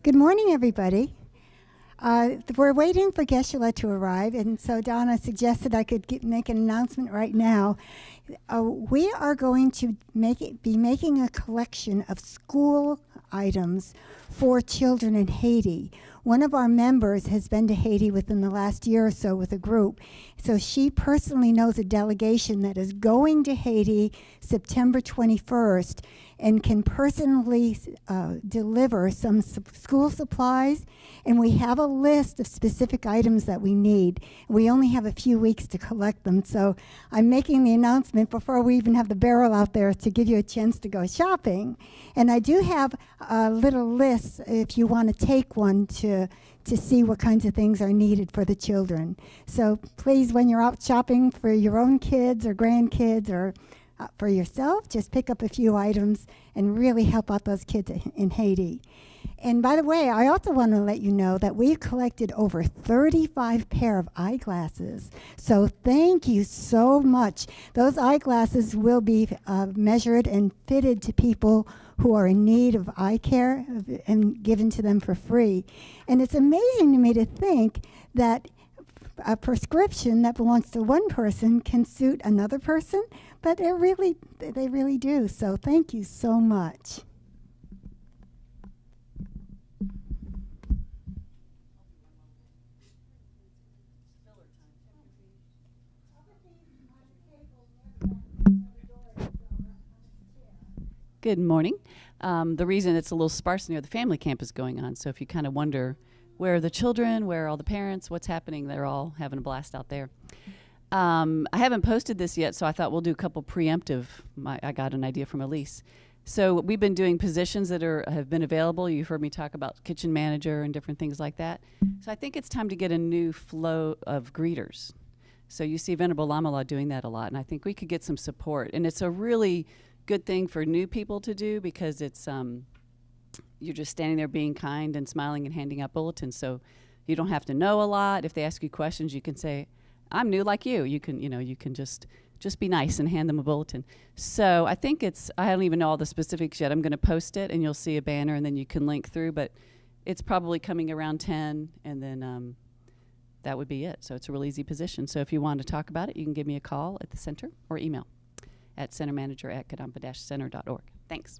Good morning, everybody. We're waiting for Geshe to arrive, and so Donna suggested I could make an announcement right now. We are going to be making a collection of school items for children in Haiti. One of our members has been to Haiti within the last year or so with a group, so she personally knows a delegation that is going to Haiti September 21st and can personally deliver some school supplies, and we have a list of specific items that we need. We only have a few weeks to collect them, so I'm making the announcement before we even have the barrel out there to give you a chance to go shopping. And I do have a little list if you want to take one to see what kinds of things are needed for the children. So please, when you're out shopping for your own kids or grandkids or for yourself, just pick up a few items and really help out those kids in Haiti. And by the way, I also want to let you know that we've collected over 35 pair of eyeglasses. So thank you so much. Those eyeglasses will be measured and fitted to people who are in need of eye care and given to them for free. And it's amazing to me to think that a prescription that belongs to one person can suit another person, but they really do. So thank you so much. Good morning. The reason it's a little sparse near the family camp is going on, so if you kind of wonder where are the children, where are all the parents, what's happening, they're all having a blast out there. I haven't posted this yet, so I thought we'll do a couple preemptive. I got an idea from Elise. So we've been doing positions that have been available. You've heard me talk about kitchen manager and different things like that. So I think it's time to get a new flow of greeters. So you see Venerable Lama doing that a lot, and I think we could get some support. And it's a really good thing for new people to do because it's you're just standing there being kind and smiling and handing out bulletins. So you don't have to know a lot. If they ask you questions, you can say, "I'm new like you." You can just be nice and hand them a bulletin. So I think I don't even know all the specifics yet. I'm going to post it, and you'll see a banner, and then you can link through. But it's probably coming around 10, and then that would be it. So it's a real easy position. So if you want to talk about it, you can give me a call at the center or email at centermanager@kadampa-center.org. Thanks.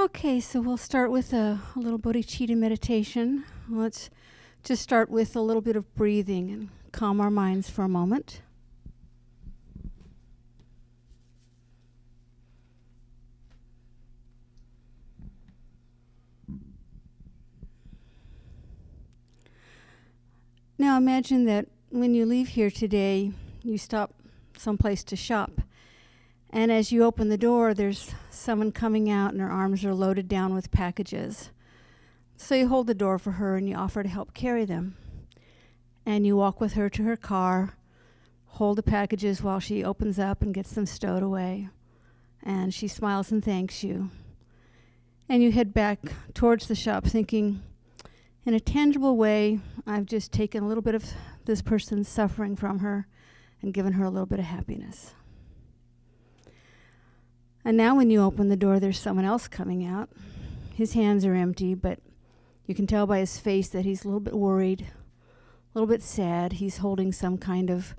Okay, so we'll start with a little bodhicitta meditation. Let's just start with a little bit of breathing and calm our minds for a moment. Now imagine that when you leave here today, you stop someplace to shop. And as you open the door, there's someone coming out and her arms are loaded down with packages. So you hold the door for her and you offer to help carry them. And you walk with her to her car, hold the packages while she opens up and gets them stowed away. And she smiles and thanks you. And you head back towards the shop thinking, in a tangible way, I've just taken a little bit of this person's suffering from her and given her a little bit of happiness. And now when you open the door, there's someone else coming out. His hands are empty, but you can tell by his face that he's a little bit worried, a little bit sad. He's holding some kind of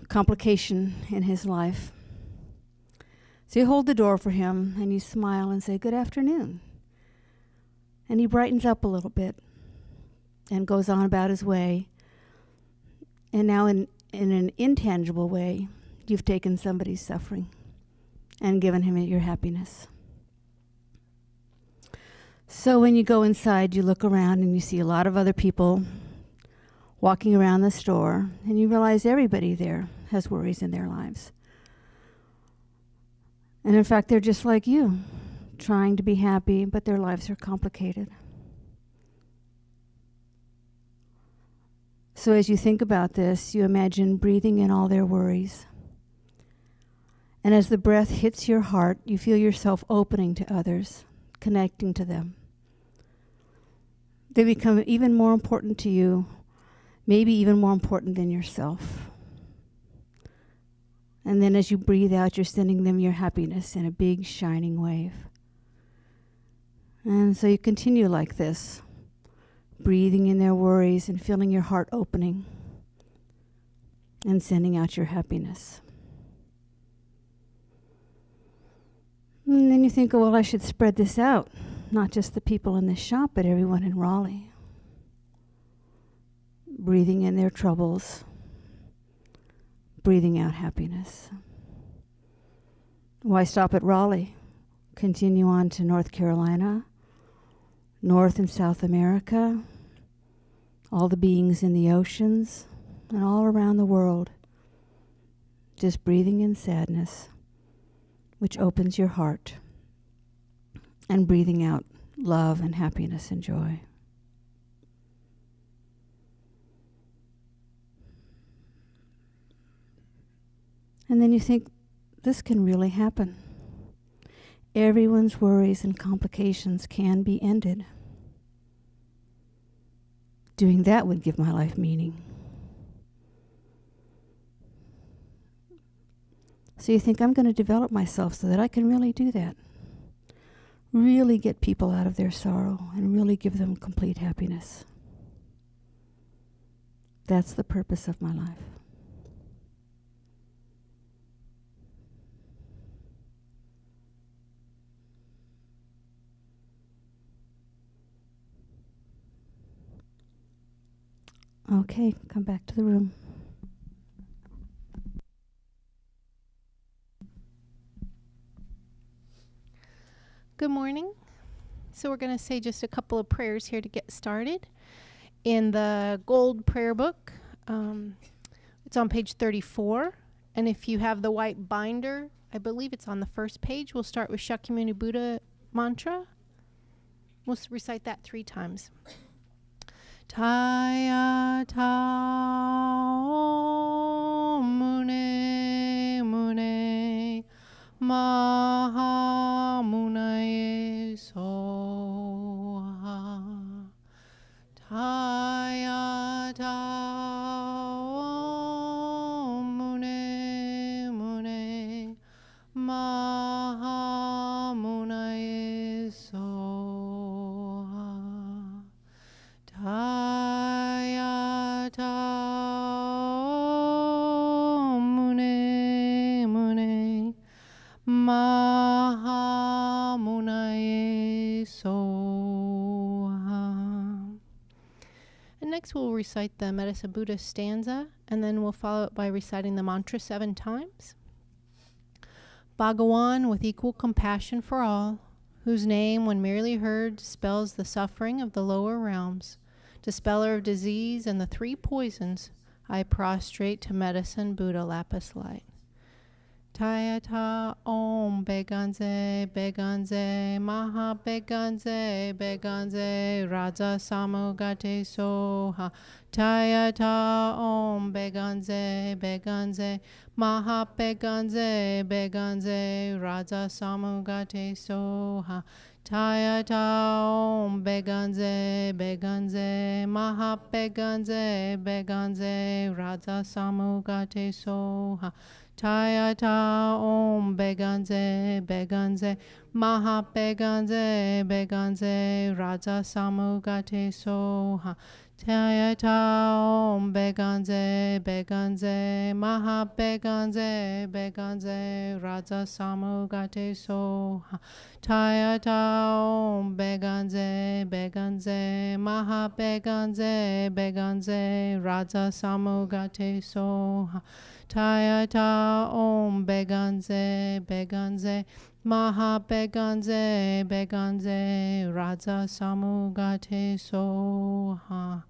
complication in his life. So you hold the door for him and you smile and say, "Good afternoon." And he brightens up a little bit and goes on about his way. And now in an intangible way, you've taken somebody's suffering and given him your happiness. So when you go inside, you look around and you see a lot of other people walking around the store, and you realize everybody there has worries in their lives. And in fact, they're just like you, trying to be happy, but their lives are complicated. So as you think about this, you imagine breathing in all their worries. And as the breath hits your heart, you feel yourself opening to others, connecting to them. They become even more important to you, maybe even more important than yourself. And then as you breathe out, you're sending them your happiness in a big shining wave. And so you continue like this, breathing in their worries and feeling your heart opening and sending out your happiness. And then you think, oh, well, I should spread this out, not just the people in this shop, but everyone in Raleigh. Breathing in their troubles, breathing out happiness. Why stop at Raleigh? Continue on to North Carolina, North and South America, all the beings in the oceans, and all around the world. Just breathing in sadness, which opens your heart, and breathing out love and happiness and joy. And then you think, this can really happen. Everyone's worries and complications can be ended. Doing that would give my life meaning. So you think, I'm going to develop myself so that I can really do that. Really get people out of their sorrow and really give them complete happiness. That's the purpose of my life. Okay, come back to the room. Good morning. So we're going to say just a couple of prayers here to get started. In the gold prayer book, it's on page 34. And if you have the white binder, I believe it's on the first page. We'll start with Shakyamuni Buddha mantra. We'll recite that 3 times. Taya tao mune mune maha munaye soha. Taya tao mune mune maha munaye soha. Taya tao mune mune maha next we'll recite the Medicine Buddha stanza, and then we'll follow it by reciting the mantra 7 times. Bhagawan, with equal compassion for all, whose name, when merely heard, dispels the suffering of the lower realms, dispeller of disease and the 3 poisons, I prostrate to Medicine Buddha lapis light. Tayata Om Beganze Beganze Maha Beganze Beganze Raja Samugate Soha. Tayata Om Beganze Beganze Maha Beganze Beganze Raja Samugate Soha. Tayata Om Beganze Beganze Maha Beganze Beganze Raja Samugate Soha. Tayata Om Beganze Beganze Maha Beganze Beganze Raja Samugate Soha. Tayata Om Beganze Beganze Maha Beganze Beganze Raja Samugate Soha. Tayata Om Beganze Beganze Maha Beganze Beganze Raja Samugate Soha. Tayata Om Beganze Beganze Maha Beganze Beganze Raja Samugate Soha.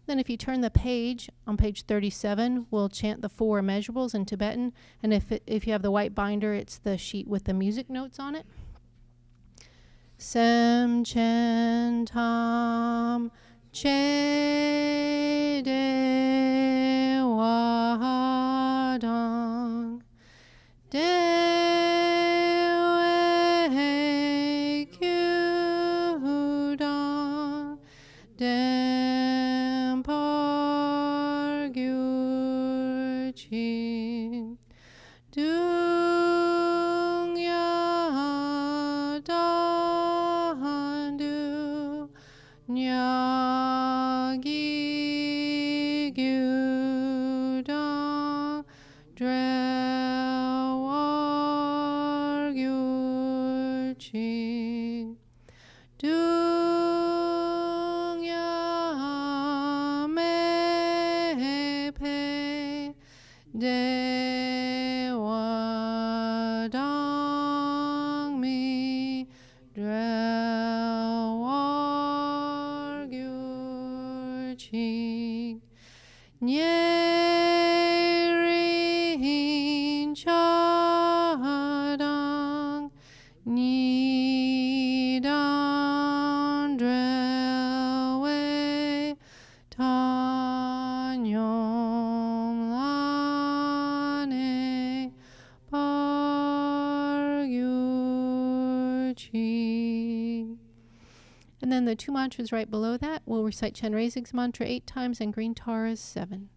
Then if you turn the page, on page 37, we'll chant the 4 immeasurables in Tibetan. And if you have the white binder, it's the sheet with the music notes on it. Sem Chen Tam Che De Wadang De We Kyudang Dem Par Gyur Chin Dung Ya Dan Du Nyagi Gyudang Drewar Gyur Chin Dung Ya Me Pe De Wadang Mi Drewar Gyur Chin Nyerin Chadang Nidan Drewe Tanyom Lane Par Gyur Chin. And then the 2 mantras right below that, we'll recite Chenrezig's mantra 8 times and Green Tara's 7.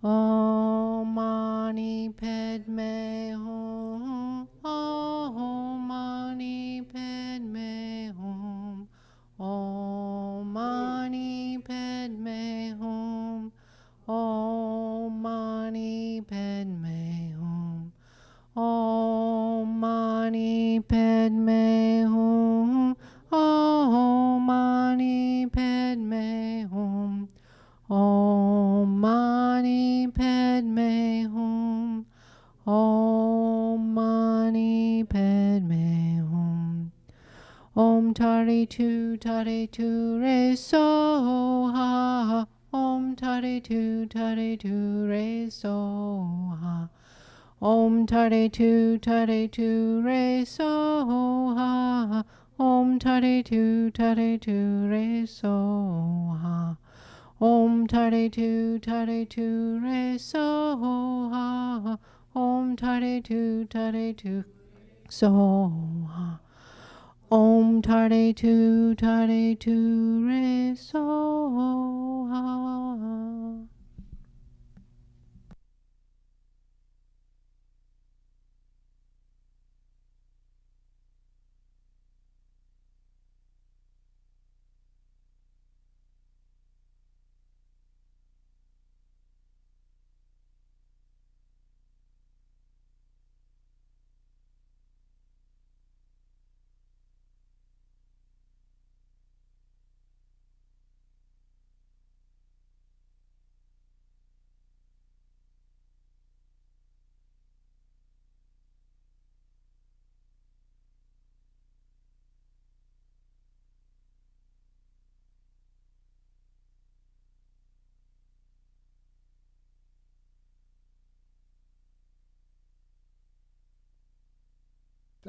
Om Mani Padme Hum. Om Mani Padme Hum. Om Mani Padme Hum. Om Mani Padme Hum. Om Mani Padme Hum. Om Mani Padme Hum. Om Mani Padme Hum. Om Mani Padme Hum. Om Tare Tu Re So Ha. Om Tare Tu Re So Ha. Om Tare Tu Re So Ha. Om Tare Tu Re So Ha. Om Tare Tu Re So Ha. Om Tare Tu So Ha. Om Tare Tu Re So Ha.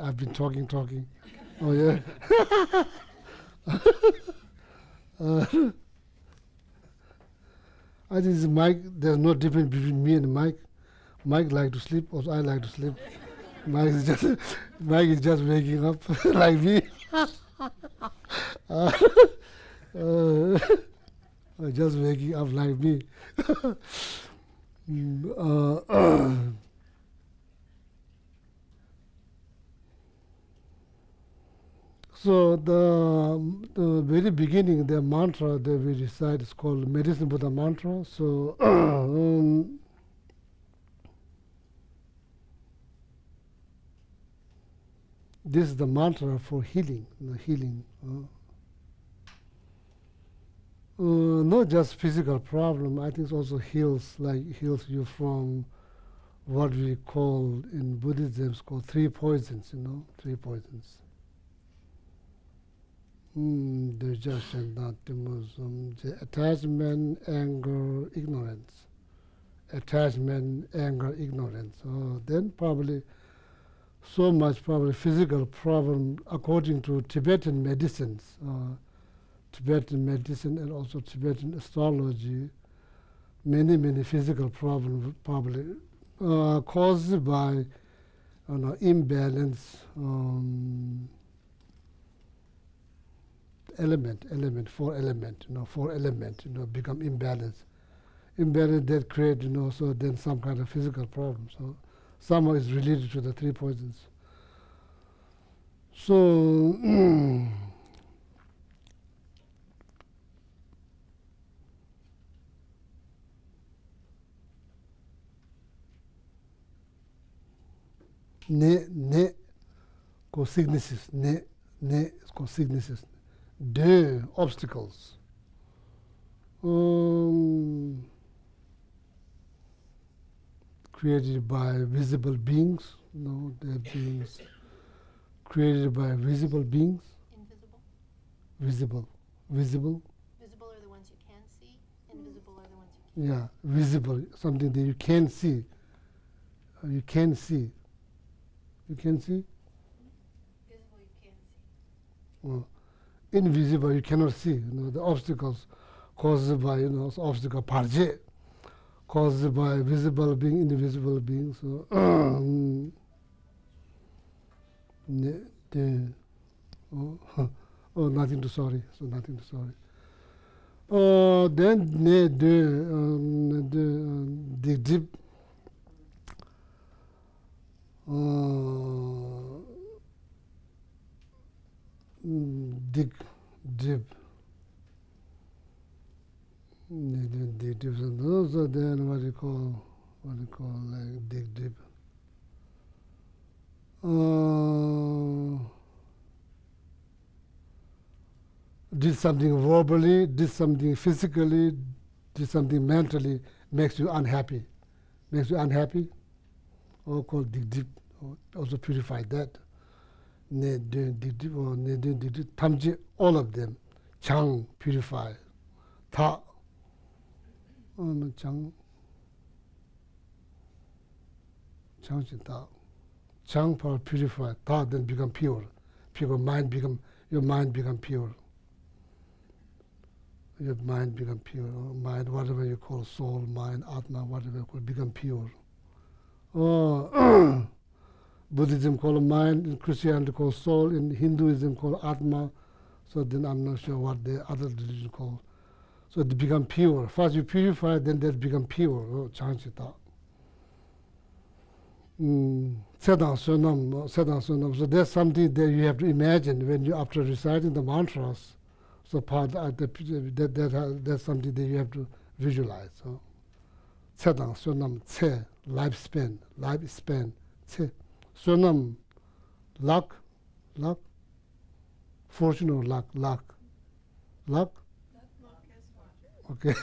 I've been talking. Oh yeah. I think it's Mike. There's no difference between me and Mike. Mike like to sleep, or I like to sleep. Mike is just waking up like me. Just waking up like me. So the very beginning, the mantra that we recite is called Medicine Buddha mantra. So this is the mantra for healing. Not just physical problem. I think it also heals you from what we call in Buddhism, it's called three poisons. Three poisons. The judgment, not the Muslim. Attachment, anger, ignorance. Attachment, anger, ignorance. Then probably so much physical problem according to Tibetan medicines. Tibetan medicine and also Tibetan astrology. Many physical problems probably caused by imbalance. Four element, become imbalanced. Imbalance that create, so then some kind of physical problem. So somehow is related to the three poisons. So ne cause sicknesses, ne cause sicknesses. Deux obstacles. Created by visible beings. They're beings created by visible beings. Invisible? Visible. Visible are the ones you can see. Invisible are the ones you can't. Yeah, visible, something that you can see. You can see. You can see? Visible you can see. Invisible you cannot see. The obstacles caused by obstacle parje, caused by visible being, invisible beings. So nothing to sorry. So nothing to sorry. Then the deep. Dig deep. Those are then what you call like dig deep. Did something verbally, did something physically, did something mentally, makes you unhappy. Makes you unhappy, or called dig deep, also purify that. Tamji, all of them. Chang, purify. Ta, Chang. Chang, ta. Chang, power, purify. Ta, then become pure. Your mind become pure. Your mind become pure. Mind, whatever you call soul, mind, atma, whatever you call, become pure. Buddhism called mind, in Christianity called soul, in Hinduism called atma. So then I'm not sure what the other religion call. So they become pure. First you purify, then they become pure. Chanchita. Sedang sonam. So there's something that you have to imagine when you, after reciting the mantras. So that's something that you have to visualize. So sedang sonam, tse, lifespan, tse. Sonam, luck, fortune or luck. Okay.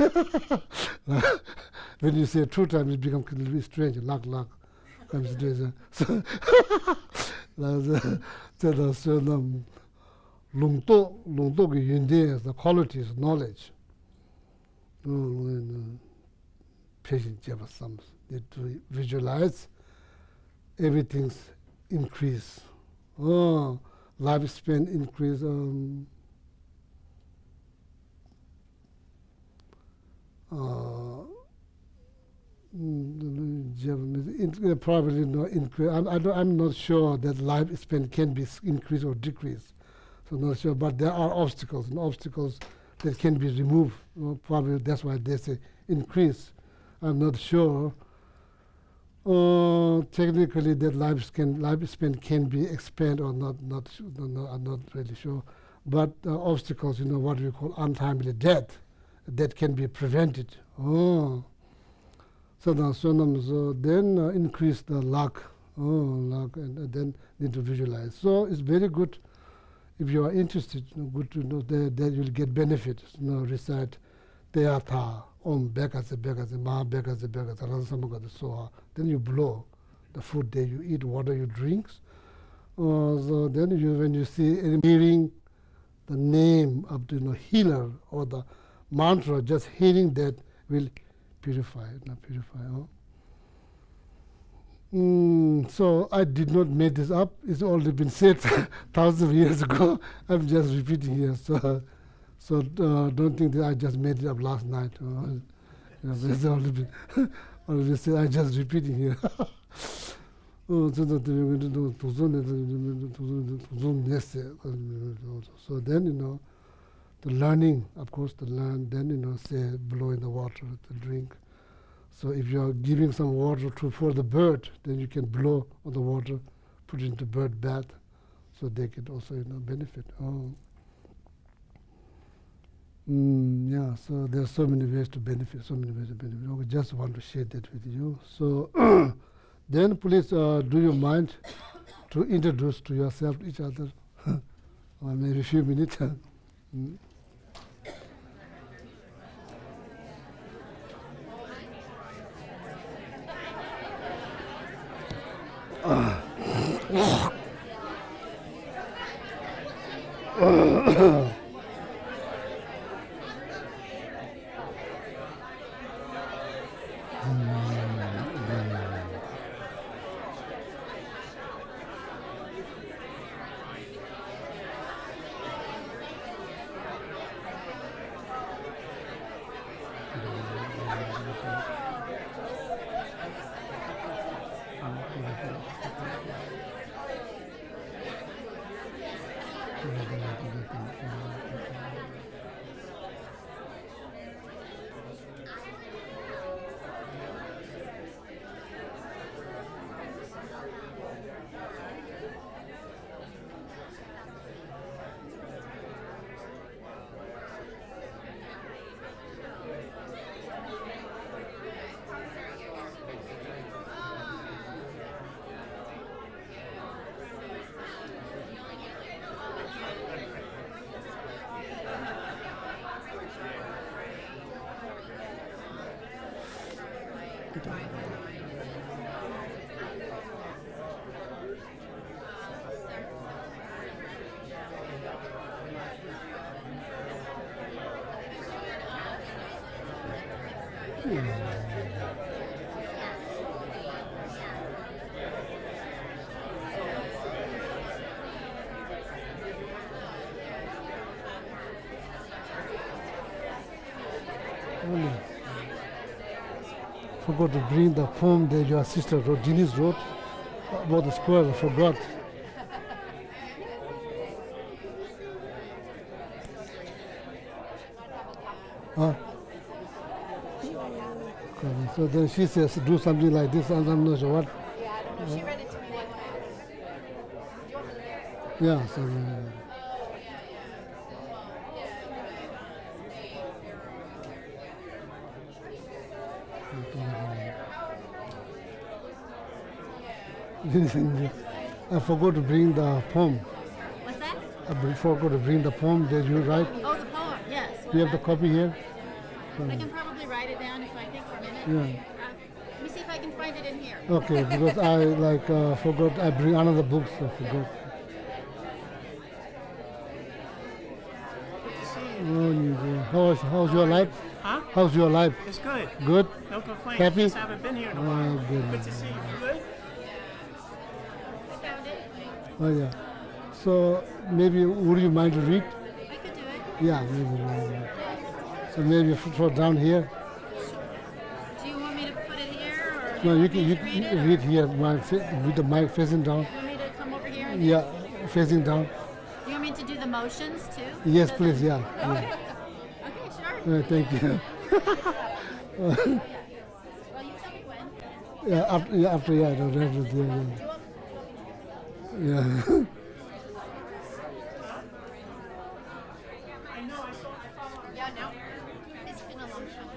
When you say 2 times, it becomes a little bit strange. Luck. Comes to so, sonam, lungto ki yunde, the qualities, knowledge. Patient java sums. They to visualize everything's increase. Oh, lifespan increase. Probably not increase. I'm not sure that lifespan can be increased or decreased. So not sure, but there are obstacles, and obstacles that can be removed. Probably that's why they say increase. I'm not sure. Technically, that lifespan can be expanded or not. I'm not really sure. But obstacles, what we call untimely death, that can be prevented. Oh. So then increase the luck. Luck, and then need to visualize. So it's very good. If you are interested, good to know that you'll get benefit. Recite Teatha, Om Bekase Bekase, Ma Bekase Bekase, Ransamagada Soha. Then you blow the food that you eat, water you drink. So then when you see hearing the name of the healer or the mantra, just hearing that will purify, not purify. So I did not make this up. It's already been said thousands of years ago. I'm just repeating here. So don't think that I just made it up last night. It's already been already said. I'm just repeating here. So then the learning, of course, to learn. Then say blow in the water to drink. So if you are giving some water for the bird, then you can blow on the water, put it into bird bath, so they can also benefit. Yeah. So there are so many ways to benefit. We just want to share that with you. So then please do you mind to introduce to yourself each other, or maybe a few minutes. Forgot to bring the poem that your sister wrote, Denise wrote, about the squirrel. I forgot. So then she says, do something like this, and I'm not sure what. She read it to me once. Yeah, so. I forgot to bring the poem. What's that? I forgot to bring the poem that you write. Oh, the poem, yes. Do you have the copy here? I can probably write it down if I think for a minute. Yeah. Let me see if I can find it in here. Okay, because I forgot. I bring another book, so I forgot. How's your life? Huh? How's your life? It's good. Good? No complaints. Happy? Just haven't been here in a while. Good. Good to see you. You good? I found it. Oh yeah. So maybe would you mind to read? I could do it. Yeah, maybe. So maybe for down here. Do you want me to put it here, or No, do you want me to can read it, or read here with the mic facing down. you want me to come over here? And Yeah, facing down. You want me to do the motions too? Yes, Does please. it- Yeah. Okay, sure. Thank you. Well, you tell me when. Yeah, after yeah, the rest is there. Yeah. Yeah, no. It's been a long time.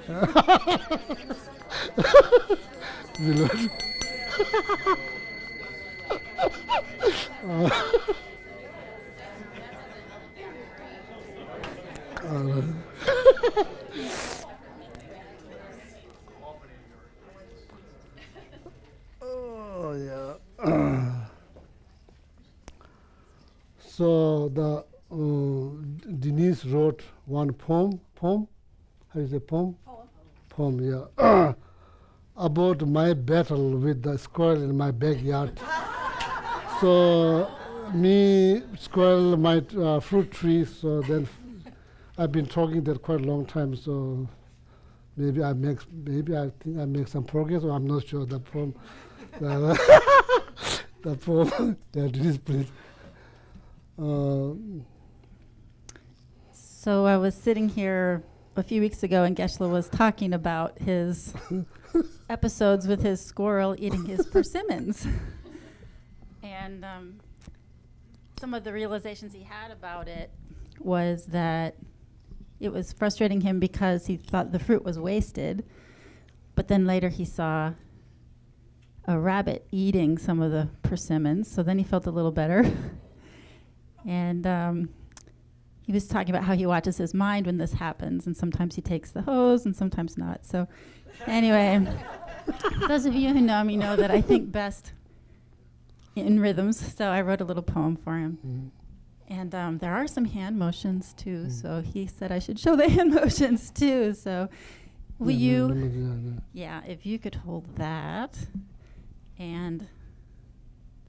Below. Oh yeah. So the Denise wrote one poem. How is it poem? Poem, yeah. About my battle with the squirrel in my backyard. So me, squirrel, my fruit tree. So then I've been talking that quite a long time. So maybe I think I make some progress, or I'm not sure. The poem, the poem. Yeah, Denise, please. So I was sitting here a few weeks ago, and Geshe was talking about his episodes with his squirrel eating his persimmons. And some of the realizations he had about it was that it was frustrating him because he thought the fruit was wasted. But then later he saw a rabbit eating some of the persimmons, so then he felt a little better. And he was talking about how he watches his mind when this happens, and sometimes he takes the hose and sometimes not. So anyway, those of you who know me know that I think best in rhythms, so I wrote a little poem for him. Mm. And there are some hand motions too, so he said I should show the hand motions too. So will you, yeah, if you could hold that and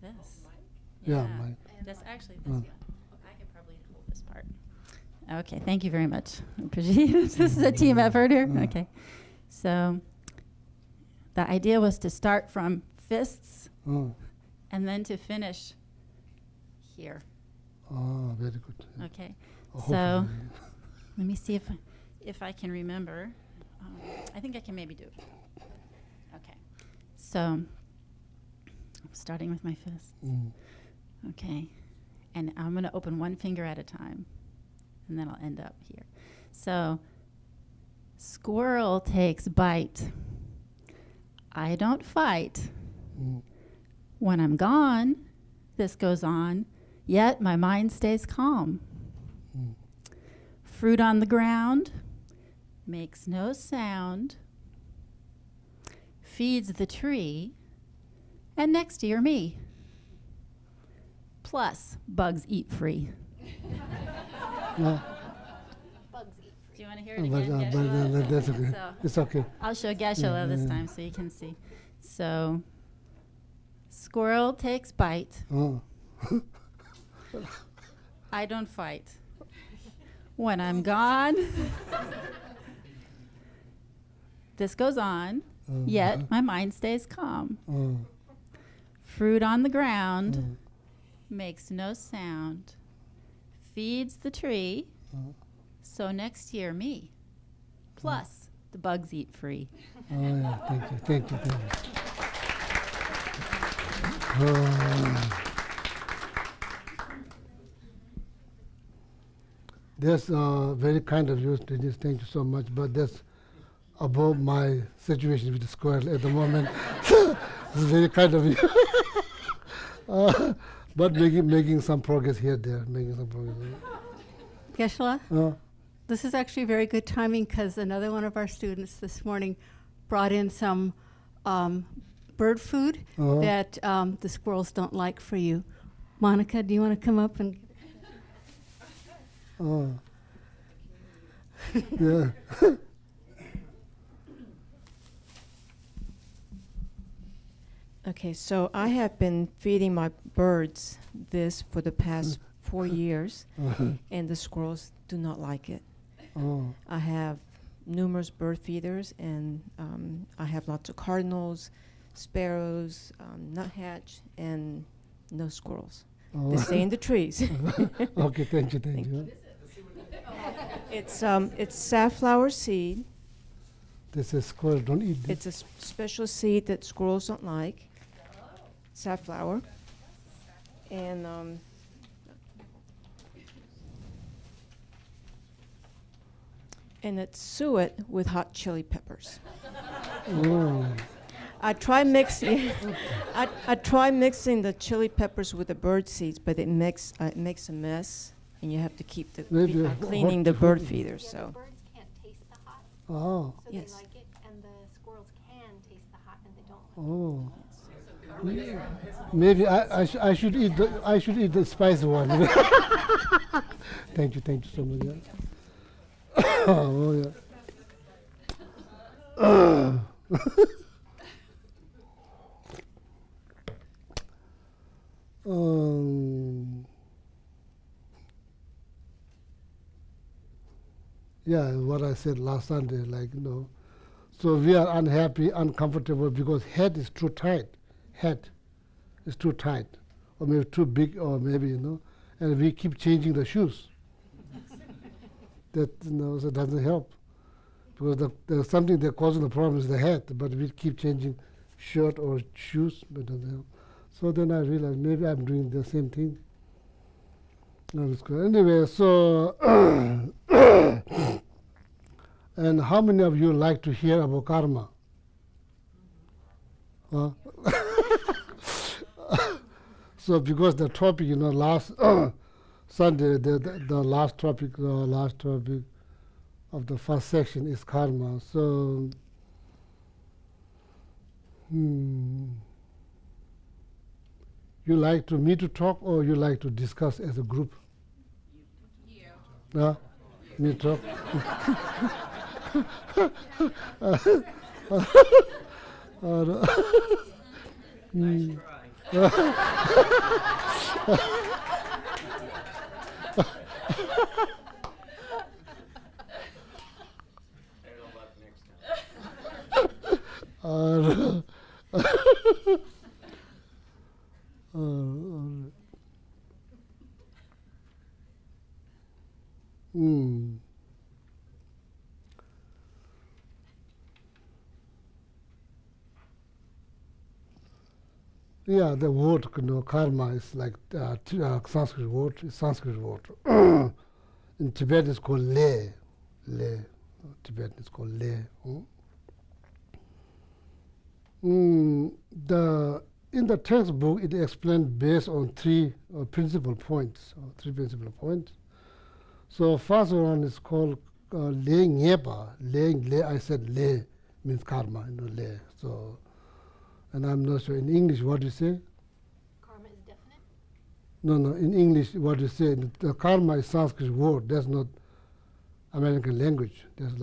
this. Yeah, Mike. That's actually this one. I could probably hold this part. Okay, thank you very much. I appreciate it. This is a team effort here. Okay. So the idea was to start from fists and then to finish here. Oh, very good. Okay. Oh, So hopefully. let me see if I can remember. I think I can maybe do it. Okay. So starting with my fists. Okay. And I'm going to open one finger at a time, and then I'll end up here. So squirrel takes bite. I don't fight. When I'm gone, this goes on, yet my mind stays calm. Fruit on the ground makes no sound, feeds the tree, and next year me. Plus, bugs eat free. No, Bugs eat. Do you want to hear it again, Geshe? that's okay. So It's okay. I'll show Geshe this time so you can see. So, squirrel takes bite. Oh. I don't fight. When I'm gone, this goes on, yet my mind stays calm. Fruit on the ground makes no sound, feeds the tree, so next year me. Plus, the bugs eat free. Oh, yeah, thank you. That's very kind of you, Denise. Thank you so much. But that's above my situation with the squirrel at the moment. It's very kind of you. But making some progress here, there, making some progress. Geshe, this is actually very good timing because another one of our students this morning brought in some bird food that the squirrels don't like for you. Monica, do you want to come up and... Yeah. Okay, so I have been feeding my birds this for the past 4 years, and the squirrels do not like it. Oh. I have numerous bird feeders, and I have lots of cardinals, sparrows, nuthatch, and no squirrels. They stay in the trees. Okay, thank you, thank you. It's safflower seed. This is squirrel don't eat this. It's a special seed that squirrels don't like. Safflower. And it's suet with hot chili peppers. Oh. I try mixing the chili peppers with the bird seeds, but it makes a mess, and you have to keep cleaning the bird feeder. So. Birds can't taste the hot, Oh. so Yes. they like it, and the squirrels can taste the hot, and they don't like Oh. Maybe I should eat the spicy one. Thank you so much. Yeah. Oh yeah. Yeah, what I said last Sunday, like, you know. So we are unhappy, uncomfortable because head is too tight. Head is too tight, or maybe too big, or maybe, you know, and we keep changing the shoes. That, you know, so doesn't help. Because there's something that causing the problem is the head, but we keep changing shirt or shoes, but it doesn't help. So then I realized maybe I'm doing the same thing. No, it's good. Anyway, so, and how many of you like to hear about karma? Huh? So because the topic, you know, last Sunday, the last topic of the first section is karma. So, you like me to talk, or you like to discuss as a group? You. No? Me talk? Yeah, the word, you know, karma is like Sanskrit word. In Tibet, it's called le. Tibet is called le. In the textbook, it explained based on three principal points. So first one is called le nyepa. Le, I said le means karma, you know, le. So, and I'm not sure in English what do you say? Karma is definite? No, in English what do you say? The karma is Sanskrit word. That's not American language. That's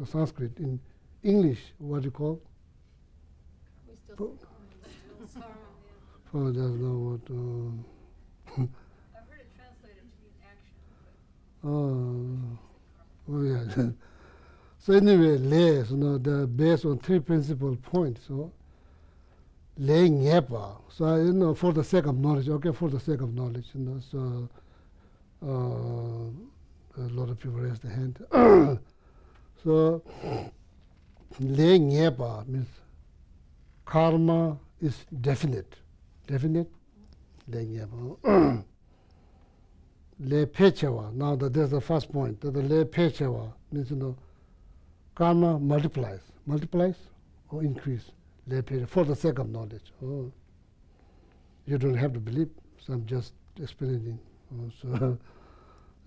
Sanskrit. In English, what do you call? We still say karma. Oh, that's not what. I've heard it translated to mean action. Oh yeah. So anyway, le, you know, they're based on three principal points. So, le nyepa. So, you know, for the sake of knowledge, okay, for the sake of knowledge, you know, so a lot of people raise their hand. So, le nyepa means karma is definite. Definite? Le nyepa. Le pechawa. Now, that's the first point. The le pechawa means, you know, karma multiplies or increase. For the sake of knowledge. Oh. You don't have to believe, so I'm just explaining. So,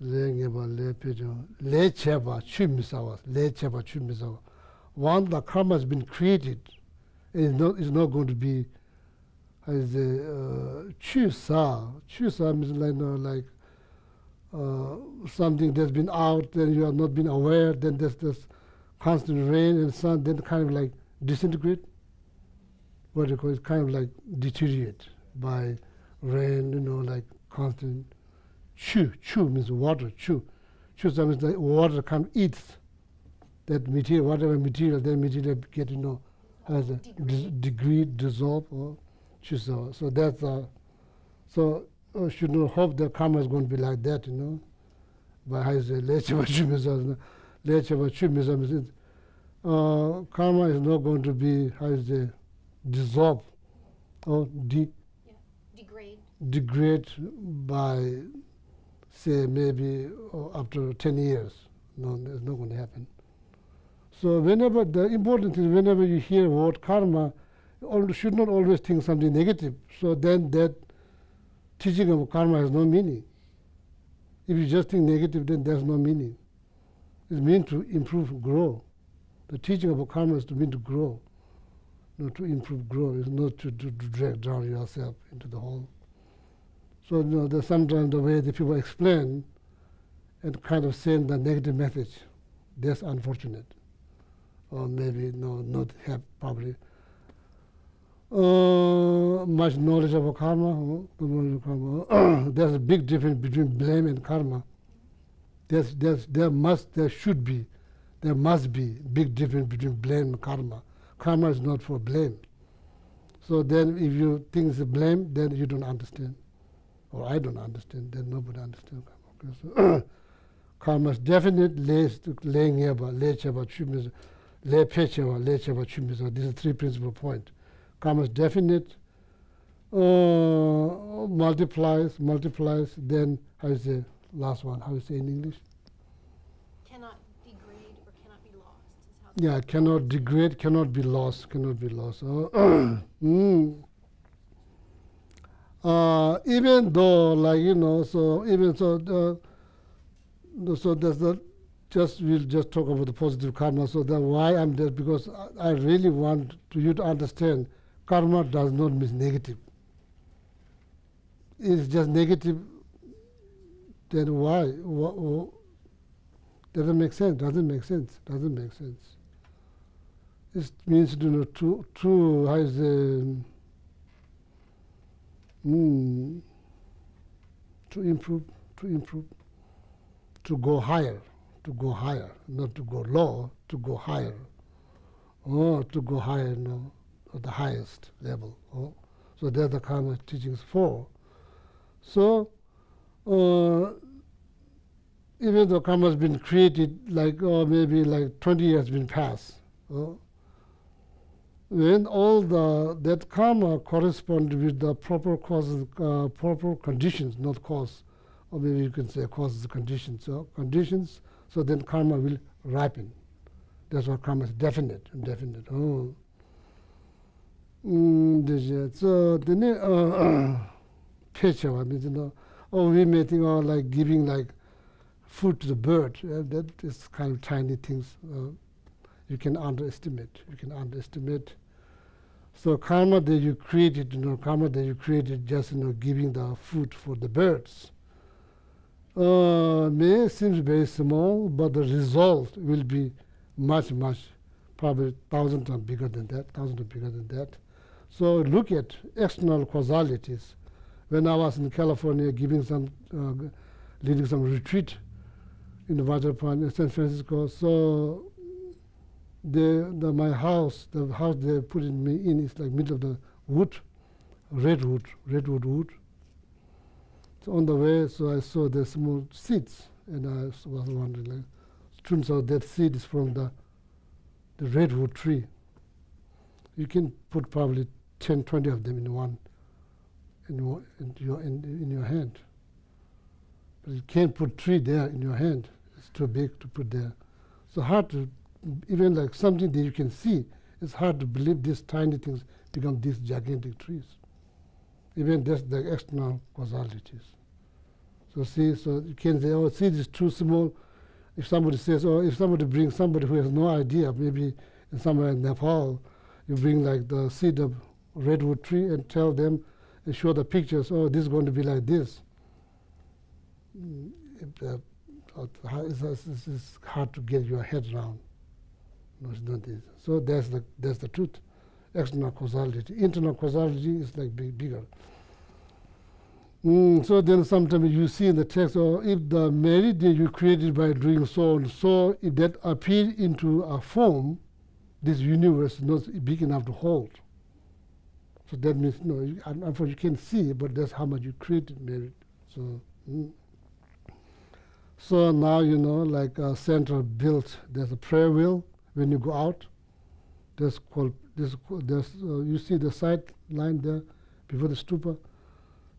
le cheba chumisawa. Once the karma has been created, it's not going to be as chusa. Chusa means like something that's been out, then you have not been aware, then there's this constant rain and sun, then kind of like disintegrate. what you call it, kind of like deteriorate by rain, like constant chew. Chew means water, chew. Chew means the water comes, eats that material, whatever material, that material get, has a degree, dissolve, or chew. So that's, should not hope that karma is going to be like that, But how is it? Karma is not going to be, dissolve or degrade by, say, maybe after 10 years. No, it's not going to happen. So whenever, the important thing, whenever you hear the word karma, you should not always think something negative. So then that teaching of karma has no meaning. If you just think negative, then there's no meaning. It's meant to improve, grow. The teaching of karma is to mean to grow, not to improve, grow. It's not to drag down yourself into the hole. So there's sometimes the way the people explain and kind of send the negative message, that's unfortunate. Or maybe not have probably much knowledge of karma. There's a big difference between blame and karma. There must be big difference between blame and karma. Karma is not for blame. So then if you think it's a blame, then you don't understand. Or I don't understand, then nobody understands karma. Okay, so karma is definite, laying yeba, lecheba, chumiza, le pecheba, lecheba, chumiza. These are three principal points. Karma is definite, multiplies, then how is the last one? How is it in English? Cannot degrade or cannot be lost. Is how Yeah, cannot degrade, cannot be lost. Even though, so there's the, we'll just talk about the positive karma. So that why I'm there, because I really want you to understand karma does not mean negative. It's just negative, then why? Doesn't make sense. It means to how is to improve, to go higher, not to go low, to go higher. To go higher, at the highest level. So that's the karma teachings for. So even though karma has been created, maybe 20 years been passed, when all that karma corresponds with the proper causes, proper conditions, not cause, or maybe you can say causes, conditions. So conditions, so then karma will ripen. That's why karma is definite. So the picture means we may think like giving food to the bird. That is kind of tiny things you can underestimate. So karma that you created, just giving the food for the birds. May seem very small, but the result will be much, probably 1,000 times bigger than that. So look at external causalities. When I was in California leading some retreat in the Vajrapani in San Francisco, so my house, the house they put me in is middle of the wood, redwood wood. So on the way, so I saw the small seeds, and I was wondering, turns out that seed is from the redwood tree. You can put probably 10, 20 of them in your hand. But you can't put 3 there in your hand. It's too big to put there. So hard to, even something that you can see, it's hard to believe these tiny things become these gigantic trees. Even that's the external causalities. So see, so you can say, seed is too small. If somebody says, if somebody brings somebody who has no idea, maybe somewhere in Nepal, you bring the seed of redwood tree and tell them and show the pictures, this is going to be like this. It's hard to get your head around. No, it's not this. So that's the truth. external causality. Internal causality is like bigger. So then sometimes you see in the text, or if the meridian you created by doing so and so, if that appears into a form, this universe is not big enough to hold. So that means, unfortunately you can't see, but that's how much you created merit. So, so now, like a center built, there's a prayer wheel. When you go out, you see the side line there before the stupa.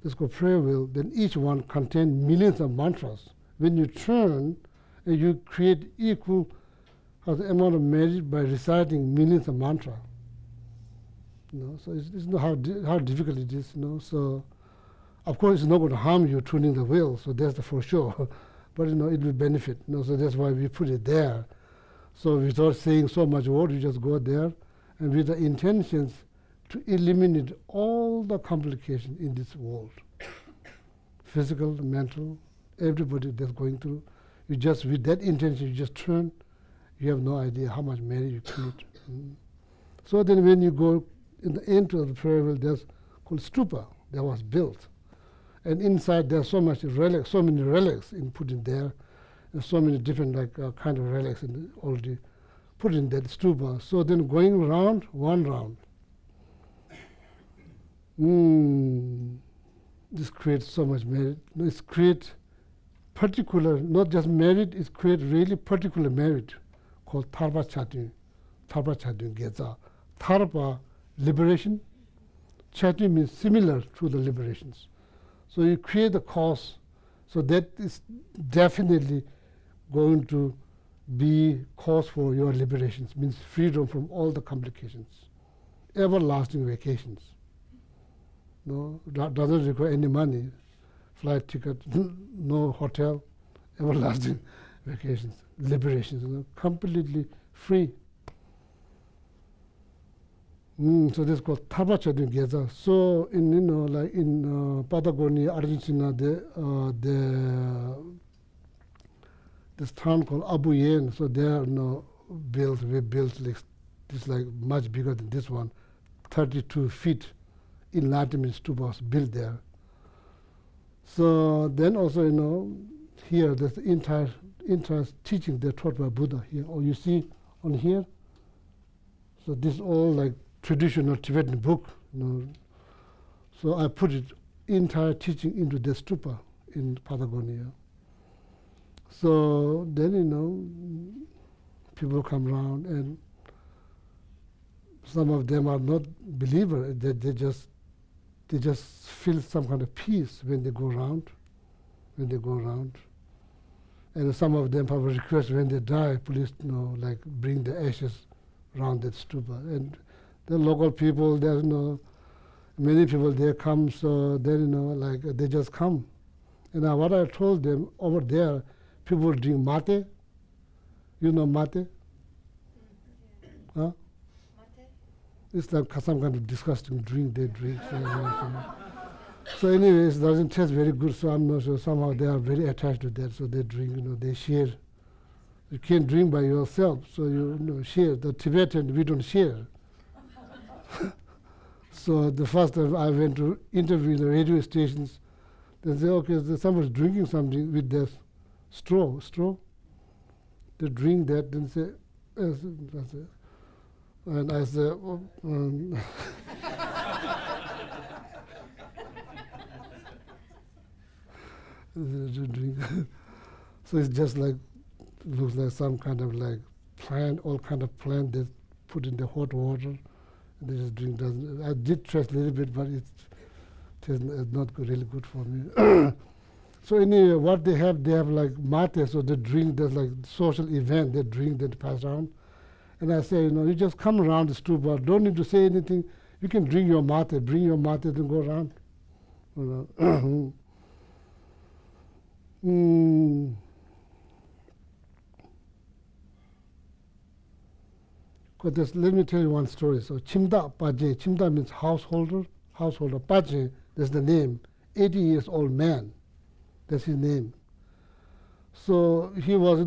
That's called prayer wheel. Then each one contains millions of mantras. When you turn, and you create equal amount of merit by reciting millions of mantras. So it's not how difficult it is. So of course it's not going to harm you tuning the wheel. So that's for sure. But it will benefit. So that's why we put it there. So without saying so much word, you just go there, and with the intentions to eliminate all the complications in this world, physical, mental, everybody that's going through. You just, with that intention, you just turn. You have no idea how much merit you create. So then when you go in the end of the prayer wheel, there's called stupa that was built. And inside there's so many relics put in there, and so many different kind of relics already put in that stupa. So then going around, one round, this creates so much merit. It creates particular, not just merit, it creates really particular merit called Dharma Chatu Geza. Dharma, liberation. Chatu means similar to the liberations. So you create the cause, so that is definitely going to be cause for your liberations, means freedom from all the complications, everlasting vacations. That doesn't require any money, flight ticket, no hotel, everlasting vacations, liberations, completely free. So this is called Dharma Chatu Geza. So in like in Patagonia, Argentina, this town called Abuyen. So they are we built like this, like much bigger than this one, 32 feet enlightenment stupas built there. So then also here there's the entire teaching they're taught by Buddha here. Or you see on here. So this is all like traditional Tibetan book, So I put it entire teaching into the stupa in Patagonia. So then people come around, and some of them are not believers. They just feel some kind of peace when they go around. And some of them have a request when they die, please like bring the ashes around that stupa. And the local people, there's many people they come, so then like they just come. And what I told them over there, people drink mate. You know mate? Huh? Mate? It's like some kind of disgusting drink they drink. So anyways, it doesn't taste very good, so I'm not sure. Somehow they are very attached to that, so they drink, they share. You can't drink by yourself, so you share. The Tibetan, we don't share. So the first time I went to interview the radio stations, they say, okay, someone's drinking something with their straw. They drink that, then say, and I say, so it's just like, looks like some kind of like plant, all kind of plant they put in the hot water. They just drink. I did try a little bit, but it's not really good for me. So anyway, what they have like mate, so they drink. There's like social event. They drink, they pass around. And I say, you just come around the stupa. Don't need to say anything. You can drink your mate. Bring your mate and go around. Let me tell you one story. So Chimda Paje, Chimda means householder. Paje, that's the name. 80 years old man, that's his name. So he was,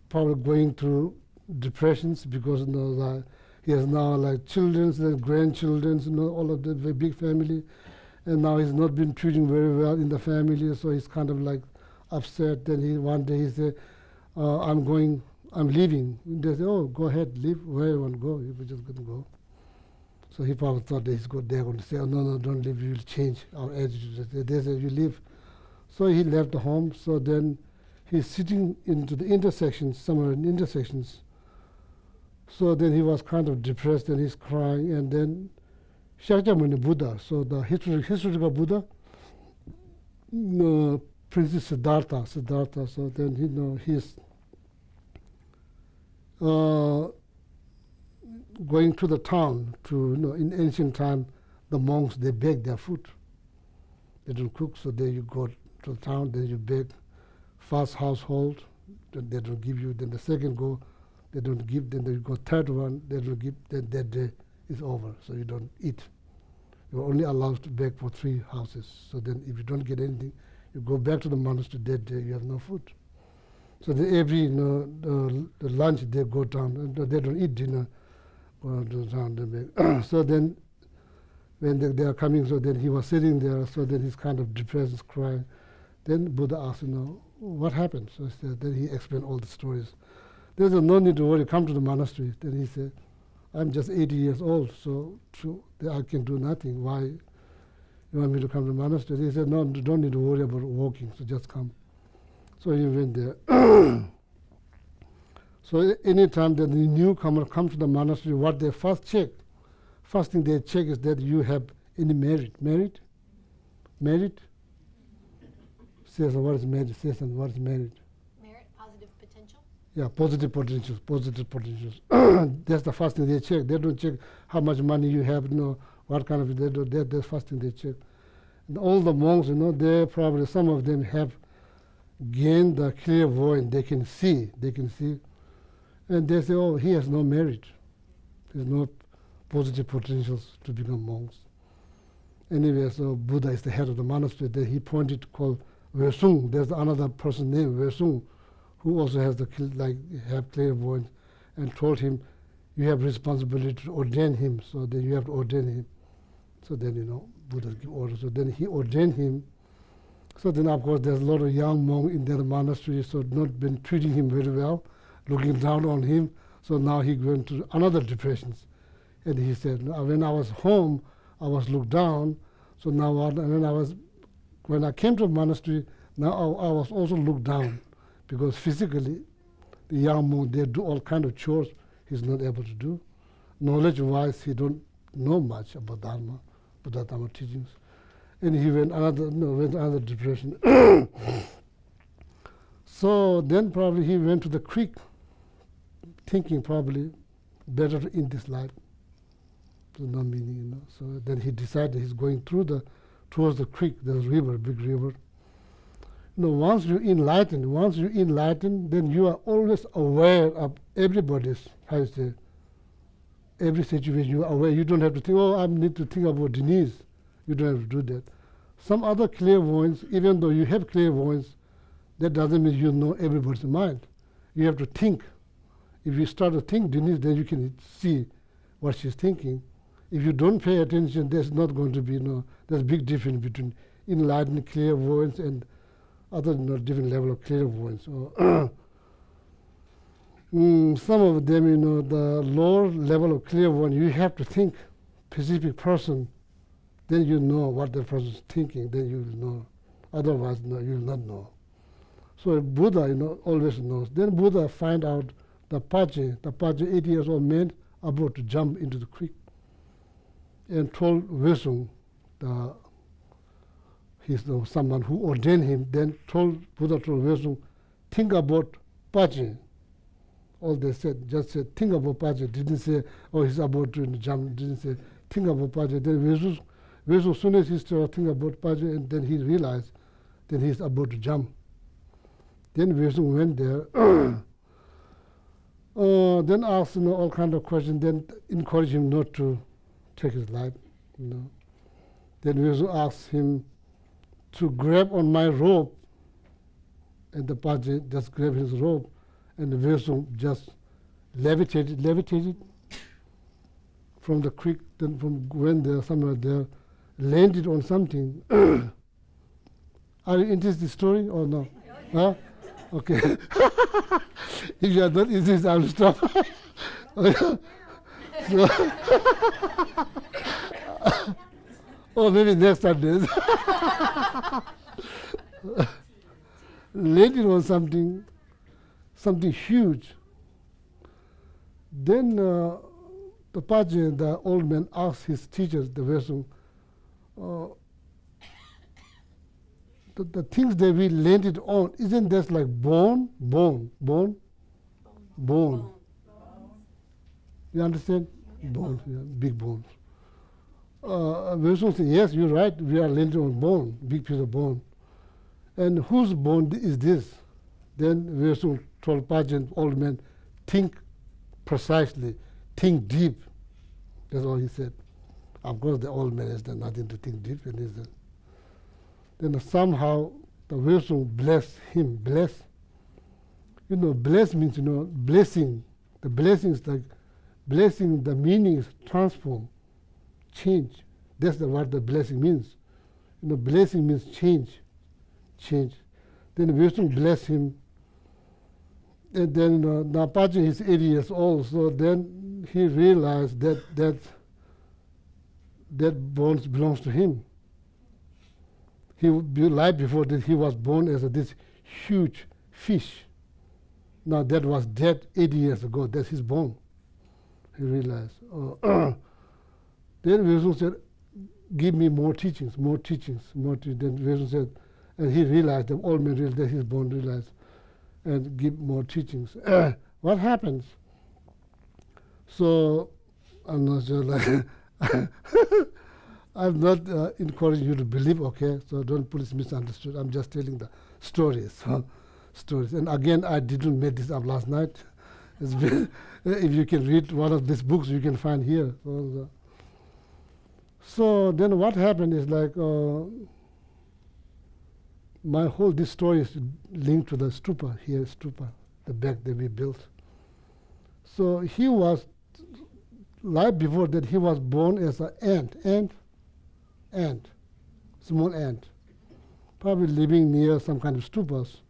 probably going through depressions because He has now like children and grandchildren, all of the big family. And now he's not been treating very well in the family, so he's kind of like upset. Then one day he said, I'm leaving. And they say, oh, go ahead, leave where you want to go. We're just going to go. So he probably thought that they're going to say, oh, no, don't leave, you will change our attitude. They say, you leave. So he left the home. So then he's sitting into the intersections, somewhere in intersections. So then he was kind of depressed and he's crying. And then Shakyamuni Buddha, so the historical Buddha, Princess Siddhartha. So then he's going to the town to, in ancient time, the monks, they beg their food. They don't cook, so then you go to the town, then you beg. First household, then they don't give you. Then the second go, they don't give. Then you go third one, they don't give. Then that day is over, so you don't eat. You're only allowed to beg for 3 houses. So then if you don't get anything, you go back to the monastery that day, you have no food. So every the lunch they go down, and they don't eat dinner, go to the town, they beg. So then when they are coming, so then he was sitting there, so then he's kind of depressed, he's crying. Then Buddha asked, what happened? So then he explained all the stories. There's no need to worry, come to the monastery. Then he said, I'm just 80 years old, so I can do nothing. Why you want me to come to the monastery? He said, no, you don't need to worry about walking, so just come. So he went there. So anytime that the newcomer comes to the monastery, what they first thing they check is that you have any merit. Merit? Says, what is merit? Says, what is merit? Merit, positive potential? Yeah, positive potentials. That's the first thing they check. They don't check how much money you have, what kind of, that's the first thing they check. And all the monks, they probably, some of them have gained the clairvoyance, they can see. And they say, oh, he has no merit. There's no positive potentials to become monks. Anyway, so Buddha is the head of the monastery. Then he pointed called Vesung. There's another person named Vesung who also has have clairvoyance, and told him, you have responsibility to ordain him. So then you have to ordain him. So then, Buddha gave orders. So then he ordained him. So then, of course, there's a lot of young monks in their monastery, so not been treating him very well, looking down on him. So now he went to another depressions. And he said, when I was home, I was looked down. So now when I came to the monastery, now I was also looked down, because physically, the young monk, they do all kind of chores he's not able to do. Knowledge-wise, he don't know much about Dharma, Buddha Dharma teachings. And he went another depression. So then probably he went to the creek, thinking probably better to end this life. There's no meaning, So then he decided he's going towards the creek. There's a river, big river. Once you enlighten, then you are always aware of everybody's, every situation you are aware. You don't have to think, oh, I need to think about Denise. You don't have to do that. Some other clairvoyance, even though you have clairvoyance, that doesn't mean you know everybody's mind. You have to think. If you start to think Denise, then you can see what she's thinking. If you don't pay attention, there's not going to be there's a big difference between enlightened clairvoyance and other different level of clairvoyance. Some of them, the lower level of clairvoyance, you have to think specific person, then you know what the person is thinking, then you will know. Otherwise, you will not know. So Buddha, always knows. Then Buddha find out the Paje, 80 years old man, about to jump into the creek, and told Vesung, he's someone who ordained him, then Buddha told Vesung, think about Paje. All they said, just said, think about Paje. Didn't say, oh, he's about to jump. Didn't say, think about Paje. Then Vesung, as soon as he started thinking about Paje, and then he realized that he's about to jump. Then Vesung went there, then asked all kind of questions, then encouraged him not to take his life. Then Vesung asked him to grab on my rope, and the Paje just grabbed his rope, and the Vesung just levitated from the creek, then from went there, somewhere there, landed on something. Are you interested in the story or no? Huh? Okay. If you are not interested, I will stop. So or maybe next Sunday. Landed on something huge. Then the Paje, the old man, asked his teachers, the Vesung, the things that we landed on, isn't that like bone? You understand? Bones, yeah, big bones. Vesung said, yes, you're right, we are landed on bone, big piece of bone. And whose bone is this? Then Vesung told Pajan, old man, think precisely, think deep. That's all he said. Of course, the old man has done nothing to think deep. And then somehow the Vesung blessed him. Bless. Bless means, blessing. The blessing is like blessing, the meaning is transform, change. That's what the blessing means. Blessing means change. Then Vesung blessed him. And then Napaji is 80 years old, so then he realized that bones belongs to him. Life before that, he was born as this huge fish. Now that was dead 80 years ago. That's his bone. He realized. Then Vesung said, give me more teachings. Then Vesung said, and he realized, the old man realized that his bone realized, and give more teachings. What happens? So, I'm not sure, like, I'm not encouraging you to believe, okay? So don't please misunderstood. I'm just telling the stories. Stories. And again, I didn't make this up last night. It's been, if you can read one of these books, you can find here. So then what happened is like, this story is linked to the stupa, here stupa, the back that we built. So he was, life before that, he was born as an ant, small ant, probably living near some kind of stupas.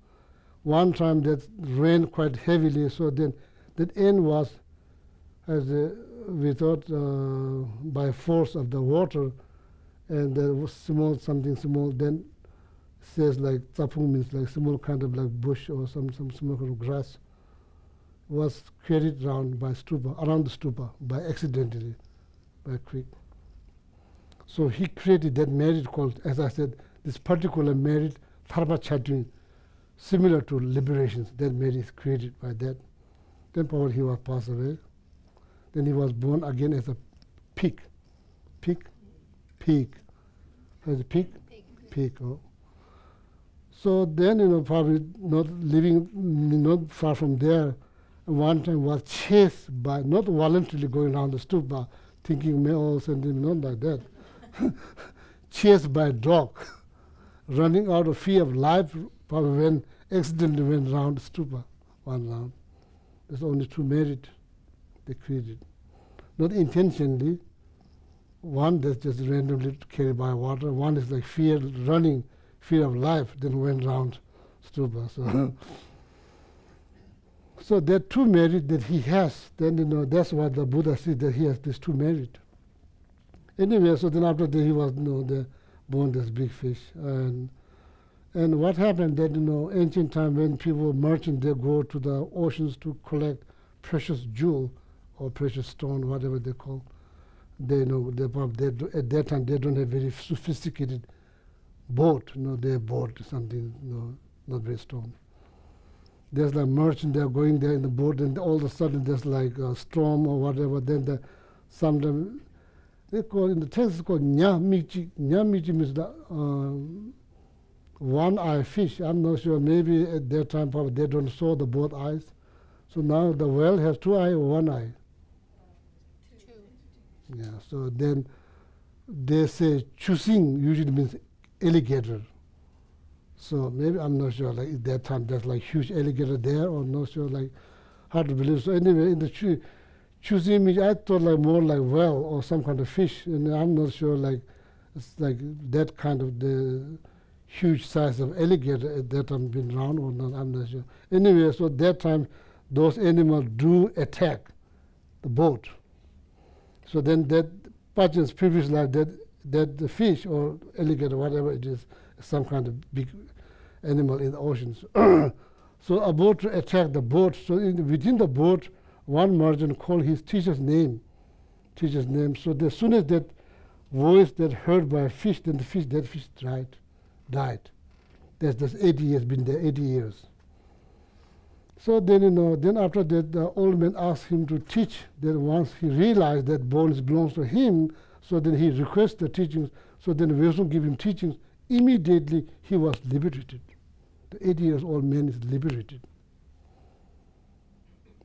One time that rained quite heavily, so then that ant was, we thought, by force of the water, and there was something small, then says like tapung means like small kind of like bush or some small kind of grass, was carried around by around the stupa by accidentally, by a creek. So he created that merit called, as I said, this particular merit, Dharma chanting, similar to liberations. That merit is created by that. Then probably he was passed away. Then he was born again as a pig. As a pig. Oh. So then, probably not living not far from there, one time was chased by, not voluntarily going around the stupa, thinking males and not like that. Chased by a dog, running out of fear of life, probably accidentally went around the stupa, one round. There's only two merit they created. Not intentionally. One that's just randomly carried by water. One is like fear, running, fear of life, then went round stupa. So there are two merit that he has. Then that's what the Buddha said, that he has these two merit. Anyway, so then after that he was born this big fish. And what happened that ancient time when people merchant, they go to the oceans to collect precious jewel or precious stone, whatever they call. At that time they don't have very sophisticated boat. They boat something, not very strong. There's like merchant, they're going there in the boat, and all of a sudden there's like a storm or whatever. Then sometimes they call, in the text it's called nyamichi. Nyamichi means the one-eye fish. I'm not sure, maybe at that time probably they don't saw the both eyes. So now the whale has two eyes or one eye? Two. Yeah, so then they say chusing usually means alligator. So maybe, I'm not sure, like at that time there's like huge alligator there, or not sure, like hard to believe. So anyway, in the choosing meat, I thought like more like whale or some kind of fish, and I'm not sure like it's like that kind of the huge size of alligator at that time been around or not, I'm not sure. Anyway, so that time those animals do attack the boat. So then that Pachin's previous life, that the fish or alligator, whatever it is some kind of big animal in the oceans. So about to attack the boat. So within the boat, one merchant called his teacher's name. So as soon as that voice that heard by a fish, then that fish died. That's 80 years, been there 80 years. So then, then after that, the old man asked him to teach. Then once he realized that bones belongs to him, so then he requested the teachings. So then Vishnu gave him teachings. Immediately, he was liberated. The 80 years old man is liberated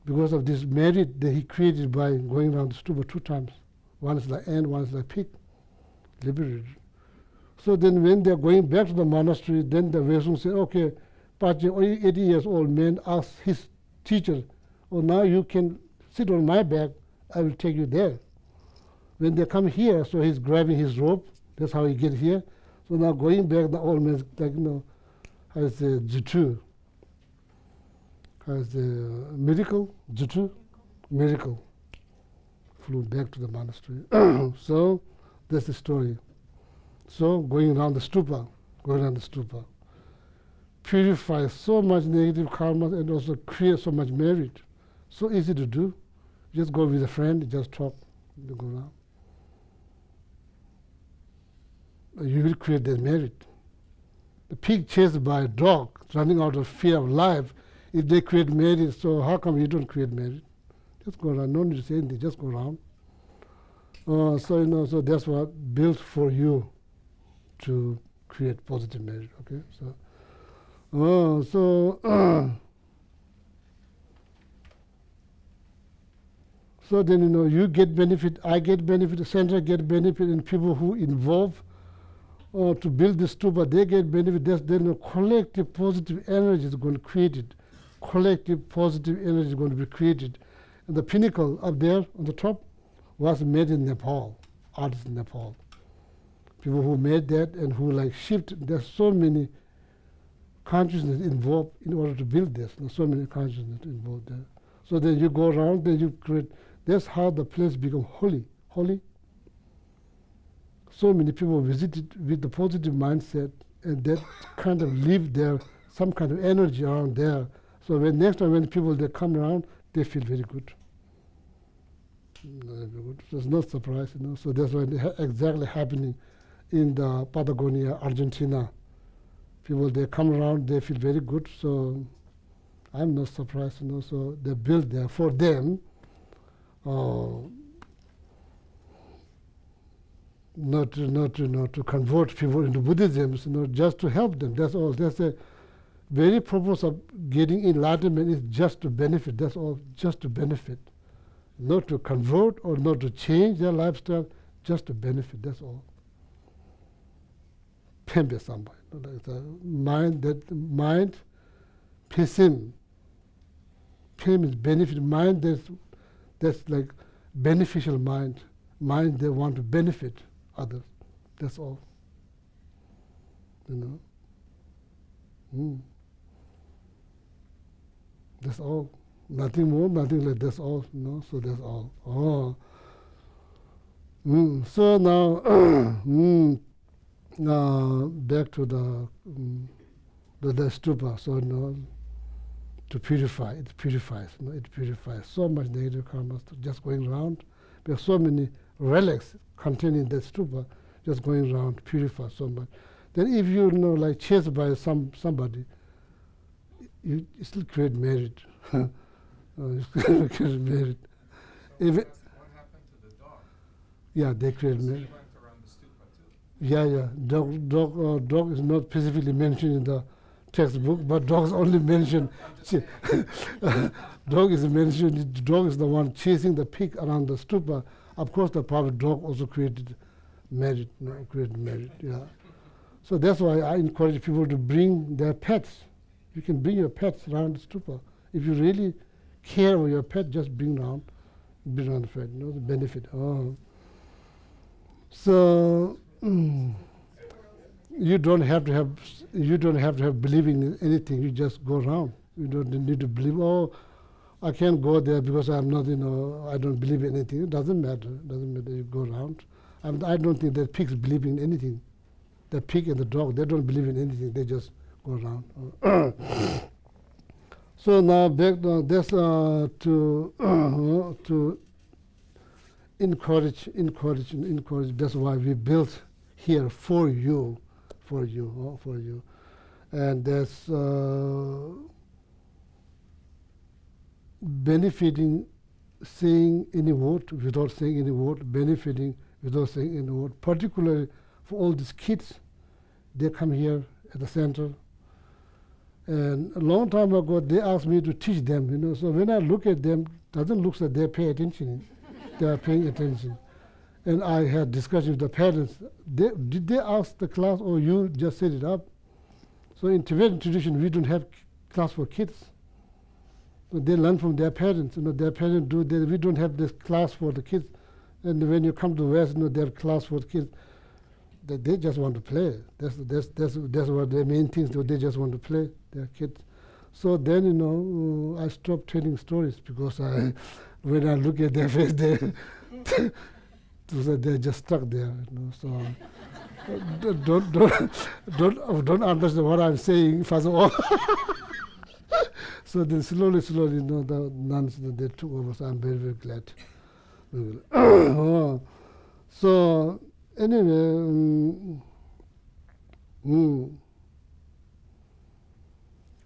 because of this merit that he created by going around the stupa 2 times. One is like ant, one is like pig. Liberated. So then when they're going back to the monastery, then the Vishnu said, okay, Pache, 80 years old man asked his teacher, oh, now you can sit on my back, I will take you there. When they come here, so he's grabbing his rope, that's how he get here. So now going back, the old man like, has a jutu, has a miracle, flew back to the monastery. So that's the story. So going around the stupa, purify so much negative karma and also create so much merit. So easy to do. Just go with a friend, just talk, you go around. You will create that merit. The pig chased by a dog, running out of fear of life, if they create merit, so how come you don't create merit? Just go around, no need to say anything, just go around. So that's what built for you to create positive merit, okay? So then, you get benefit, I get benefit, the center get benefit, and people who involve to build this stupa, they get benefit. Then a collective positive energy is going to create it. Collective positive energy is going to be created. And the pinnacle up there on the top was made in Nepal, artists in Nepal. People who made that and who like shift, there's so many consciousness involved in order to build this. There's so many consciousness involved there. So then you go around, then you create, that's how the place becomes holy. So many people visited with the positive mindset and that kind of leave there some kind of energy around there. So next time when people they come around, they feel very good. So it's not surprise, So that's what exactly happening in the Patagonia, Argentina. People they come around, they feel very good. So I'm not surprised, So they build there for them. Not to convert people into Buddhism, just to help them. That's all. That's the very purpose of getting enlightenment is just to benefit. That's all, just to benefit. Not to convert or not to change their lifestyle, just to benefit. That's all. Pembe sambai. Mind, pesim. Pem is benefit. Mind that's like beneficial mind. Mind they want to benefit others. That's all. That's all. Nothing more, nothing less. That's all. So that's all. So now, back to the stupa. So to purify, it purifies. It purifies so much negative karma just going around. There are so many relics contained in that stupa, just going around, purify so much. Then if you like chased by somebody, you still create merit. You still create merit. If what happened to the dog? Yeah, they create merit. He went around the stupa too. Yeah. Dog is not specifically mentioned in the textbook, but dog is only mentioned. Dog is mentioned. The dog is the one chasing the pig around the stupa. Of course, the private dog also created merit. Yeah. So that's why I encourage people to bring their pets. You can bring your pets around the stupa. If you really care for your pet, just bring around. benefit, you know, the benefit. So you don't have to have believing in anything. You just go around. You don't need to believe. Oh, I can't go there because I'm not, you know, I don't believe in anything. It doesn't matter. It doesn't matter. You go around. I don't think that pigs believe in anything. The pig and the dog, they don't believe in anything. They just go around. So now back that's to encourage. That's why we built here for you, and that's benefiting, saying any word without saying any word, benefiting without saying any word. Particularly for all these kids, they come here at the center. And a long time ago, they asked me to teach them, you know. So when I look at them, doesn't look like they pay attention. They are paying attention. And I had discussion with the parents. Did they ask the class, or you just set it up? So in Tibetan tradition, we don't have class for kids. So they learn from their parents. You know, their parents do that. We don't have this class for the kids. And when you come to West, you know, they have class for the kids. They just want to play. That's what their main things. They just want to play. They're kids. So then, you know, I stopped telling stories because when I look at their face, they're just stuck there. You know, so don't understand what I'm saying first of all. So then slowly, you know, the nuns they took over. So I'm very, very glad. So anyway.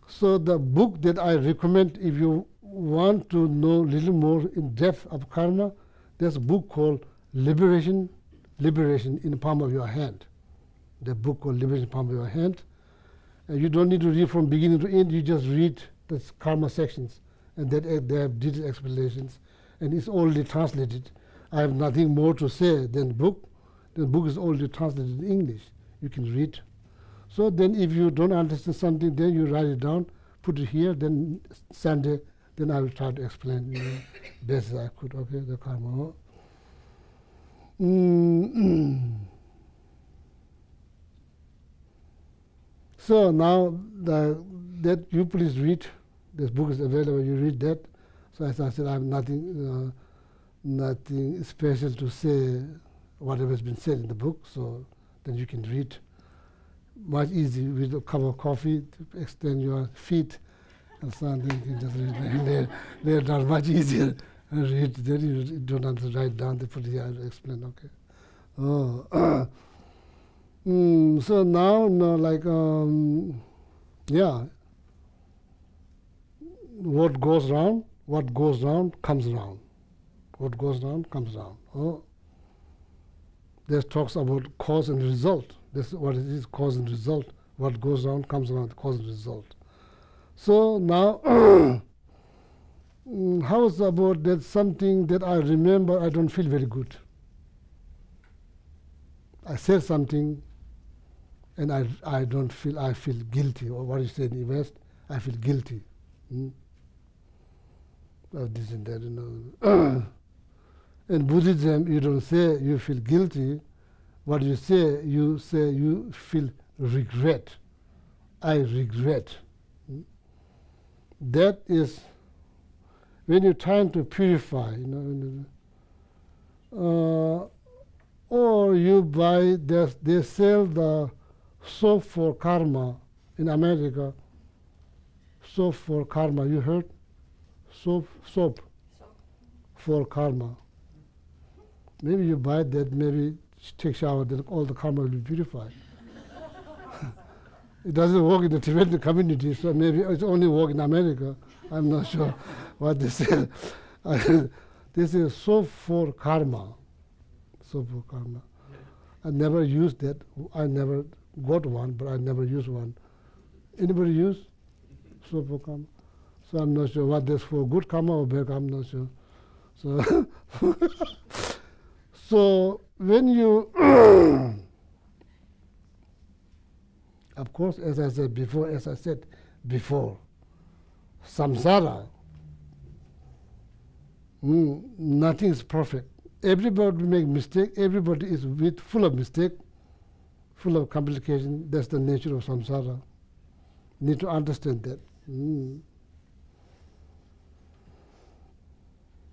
So the book that I recommend, if you want to know a little more in depth of karma, there's a book called Liberation in the Palm of Your Hand. The book called Liberation in the Palm of Your Hand. And you don't need to read from beginning to end. You just read the karma sections, and that they have detailed explanations, and it's already translated. I have nothing more to say than the book. The book is already translated in English. You can read. So then if you don't understand something, then you write it down, put it here, then Sunday, then I will try to explain, you know, best as I could, okay, the karma. So now that you please read, this book is available, you read that. So as I said, I have nothing special to say, whatever has been said in the book, so then you can read. Much easier with a cup of coffee to extend your feet and so on. Then you can just read. They're not much easier. Read. Then you don't have to write down. They put it here and explain. Okay. Oh. So now, like, yeah. What goes round comes round. What goes round comes round. Oh. This talks about cause and result. This is what it is, cause and result. What goes around comes around, cause and result. So now, how is about that something that I remember I don't feel very good? I said something and I don't feel, I feel guilty, or what you say in the West, I feel guilty. Of this and that, you know. In Buddhism, you don't say you feel guilty. What you say you feel regret. I regret. That is when you're trying to purify, you know. Or you buy, they sell the soap for karma in America. Soap for karma, you heard? Soap for karma. Maybe you buy that, maybe take shower, then all the karma will be purified. It doesn't work in the Tibetan community, so maybe it's only work in America. I'm not sure what they say. This is soap for karma. Soap for karma. I never used that. I never got one, but I never used one. Anybody use soap for karma? So I'm not sure what that's for, good karma or bad karma, I'm not sure. So, so when you, of course, as I said before, samsara, Nothing is perfect. Everybody make mistake. Everybody is full of mistake, full of complication. That's the nature of samsara. Need to understand that.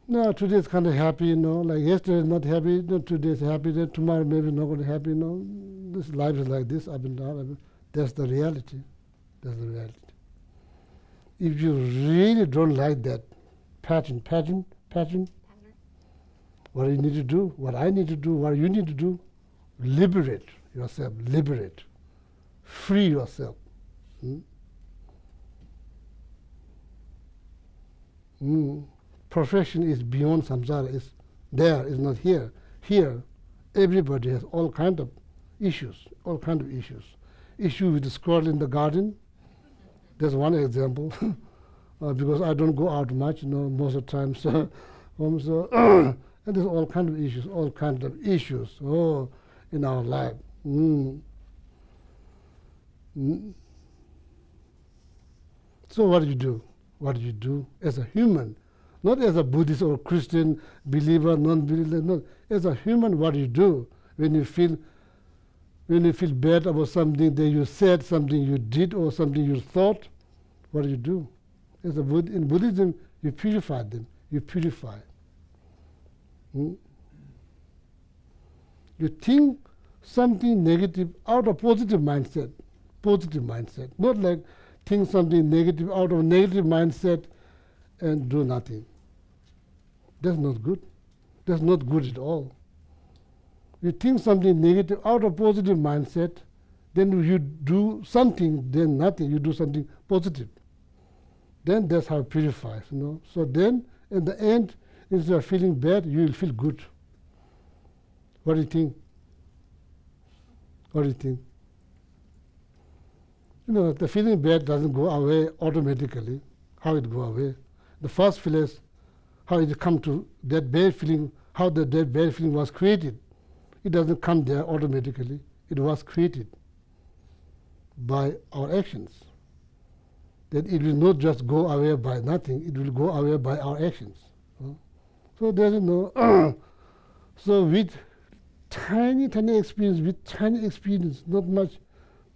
No, today is kind of happy, like yesterday is not happy, today is happy, then tomorrow maybe not going to be happy, This life is like this, up and down. That's the reality. That's the reality. If you really don't like that pattern, what you need to do, what I need to do, what you need to do, liberate yourself, free yourself. Perfection is beyond samsara. It's there, it's not here. Here, everybody has all kind of issues, Issue with the squirrel in the garden. That's one example. Because I don't go out much, most of the time. So, and there's all kind of issues, in our life. So what do you do? What do you do as a human? Not as a Buddhist or Christian believer, non-believer. No. As a human, what do you do when you feel bad about something that you said, something you did, or something you thought? What do you do? In Buddhism, you purify them. You purify. You think something negative out of positive mindset. Not like think something negative out of negative mindset and do nothing. That's not good. That's not good at all. You think something negative out of positive mindset, then you do something, then nothing. You do something positive. Then that's how it purifies, So then, in the end, instead of feeling bad, you will feel good. What do you think? The feeling bad doesn't go away automatically. How it go away? The first place, how it come to that bad feeling, how that bad feeling was created. It doesn't come there automatically. It was created by our actions. That it will not just go away by nothing, it will go away by our actions. So there is no, so with tiny experience, not much,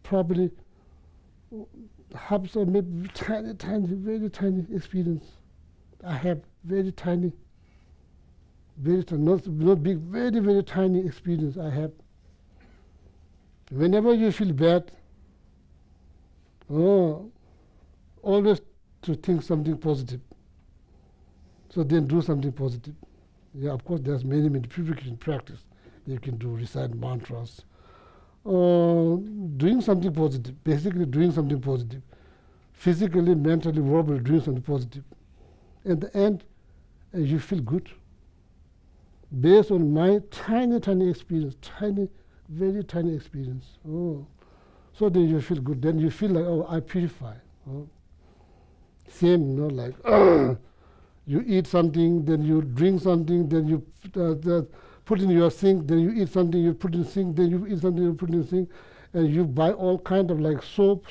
probably perhaps or maybe very tiny experience. I have very tiny, not big, very tiny experience I have. Whenever you feel bad, always to think something positive. So then do something positive. Yeah, of course, there's many purification practice. You can do recite mantras. Doing something positive, basically doing something positive. Physically, mentally, verbally, doing something positive. At the end, you feel good. Based on my tiny experience, very tiny experience. So then you feel good. Then you feel like, I purify. Same, like you eat something, then you drink something, then you put in your sink, then you eat something, you put in sink, then you eat something, you put in sink, and you buy all kind of like soap,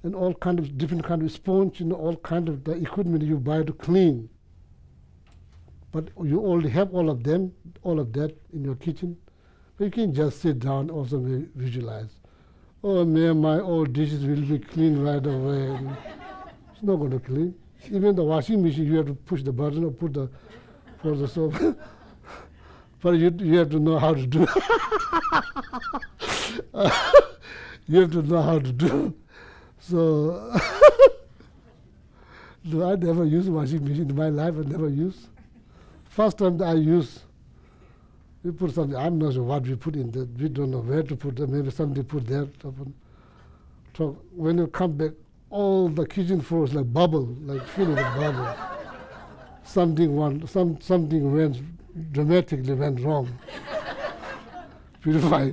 and all kind of different kind of sponge, all kind of the equipment you buy to clean. But you already have all of that in your kitchen. But you can just sit down, also visualize. Oh man, my old dishes will be clean right away. It's not going to clean. Even the washing machine, you have to push the button or for the soap. But you have to know how to do. You have to know how to do. So, I never use washing machine in my life. I never use. First time that I use, we put something. I'm not sure what we put in there. We don't know where to put them. Maybe somebody put there. So when you come back, all the kitchen floor is like bubble, like filled with bubble. Something went dramatically went wrong. Purify.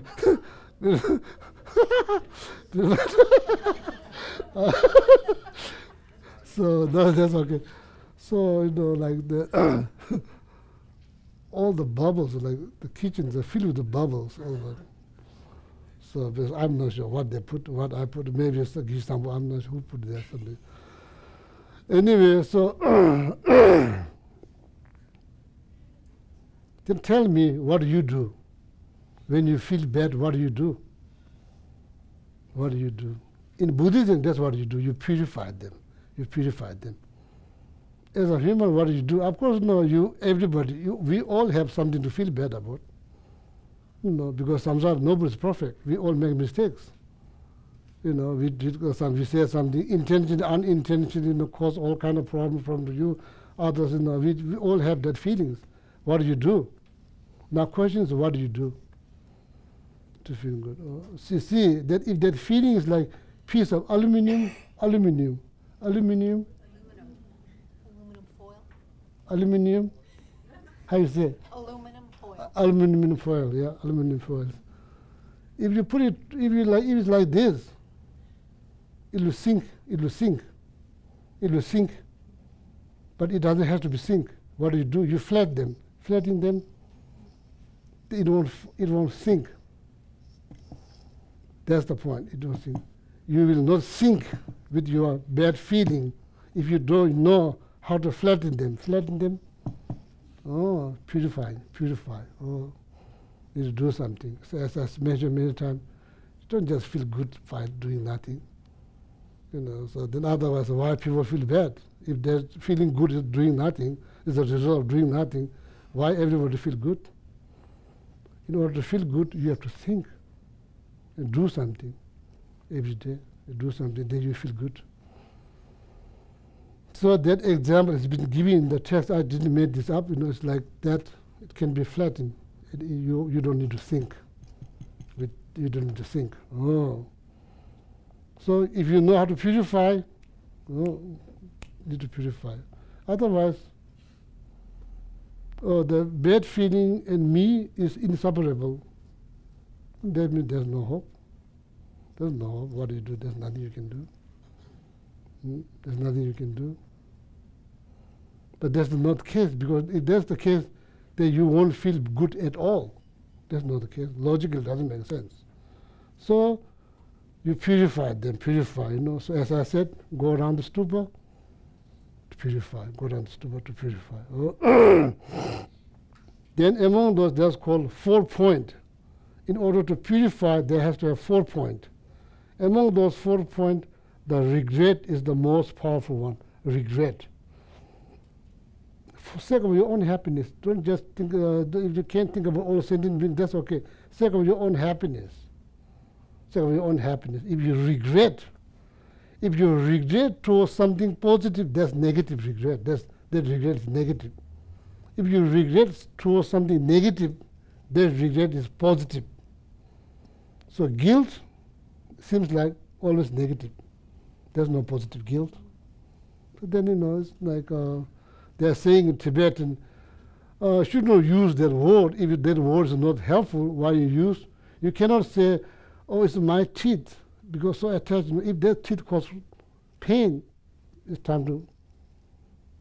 So that's okay. So like the all the bubbles, like the kitchens are filled with the bubbles. So I'm not sure what they put, what I put. Maybe it's a Geshe Langri Tangpa. I'm not sure who put there something. Anyway, so Then tell me, what do you do? When you feel bad, what do you do? What do you do? In Buddhism, that's what you do. You purify them. You purify them. As a human, what do you do? Of course, no, we all have something to feel bad about. Because samsara, nobody is perfect. We all make mistakes. We say something intentionally, unintentionally, cause all kind of problems from you. Others, we all have that feelings. What do you do? Now, question is, what do you do to feel good? See that if that feeling is like piece of aluminum foil. Aluminum. How you say? Aluminum foil. Aluminum foil. Yeah, aluminum foil. If you put it, if it's like this, it will sink. It will sink. It will sink. But it doesn't have to be sink. What do? You flat them. Flattening them, it won't sink. That's the point. It won't sink. You will not sink with your bad feeling if you don't know how to flatten them. Flatten them. Oh, purify. Oh, need to do something. So as I mentioned many times, don't just feel good by doing nothing. So then otherwise, why people feel bad? If they're feeling good at doing nothing, is a result of doing nothing. Why everybody feel good? In order to feel good, you have to think and do something every day. You do something, then you feel good. So that example has been given in the text. I didn't make this up. It's like that. It can be flattened. You don't need to think. You don't need to think. Oh. So if you know how to purify, you need to purify. Otherwise, the bad feeling in me is inseparable. That means there's no hope. There's no hope. What do you do? There's nothing you can do. There's nothing you can do. But that's not the case, because if that's the case, then you won't feel good at all. That's not the case. Logically, it doesn't make sense. So you purify them, So as I said, go around the stupa to purify. Go around the stupa to purify. Then among those, that's called 4-point. In order to purify, they have to have 4-point. Among those 4-point, the regret is the most powerful one. Regret. For sake of your own happiness, don't just think. If you can't think about all sentient beings, that's okay. Sake of your own happiness. Sake of your own happiness. If you regret towards something positive, that's negative regret. That regret is negative. If you regret towards something negative, that regret is positive. So guilt seems like always negative. There's no positive guilt. But then, it's like they're saying in Tibetan, should not use that word. If that word is not helpful, why you use? You cannot say, oh, it's my teeth, because so attached. If that teeth cause pain, it's time to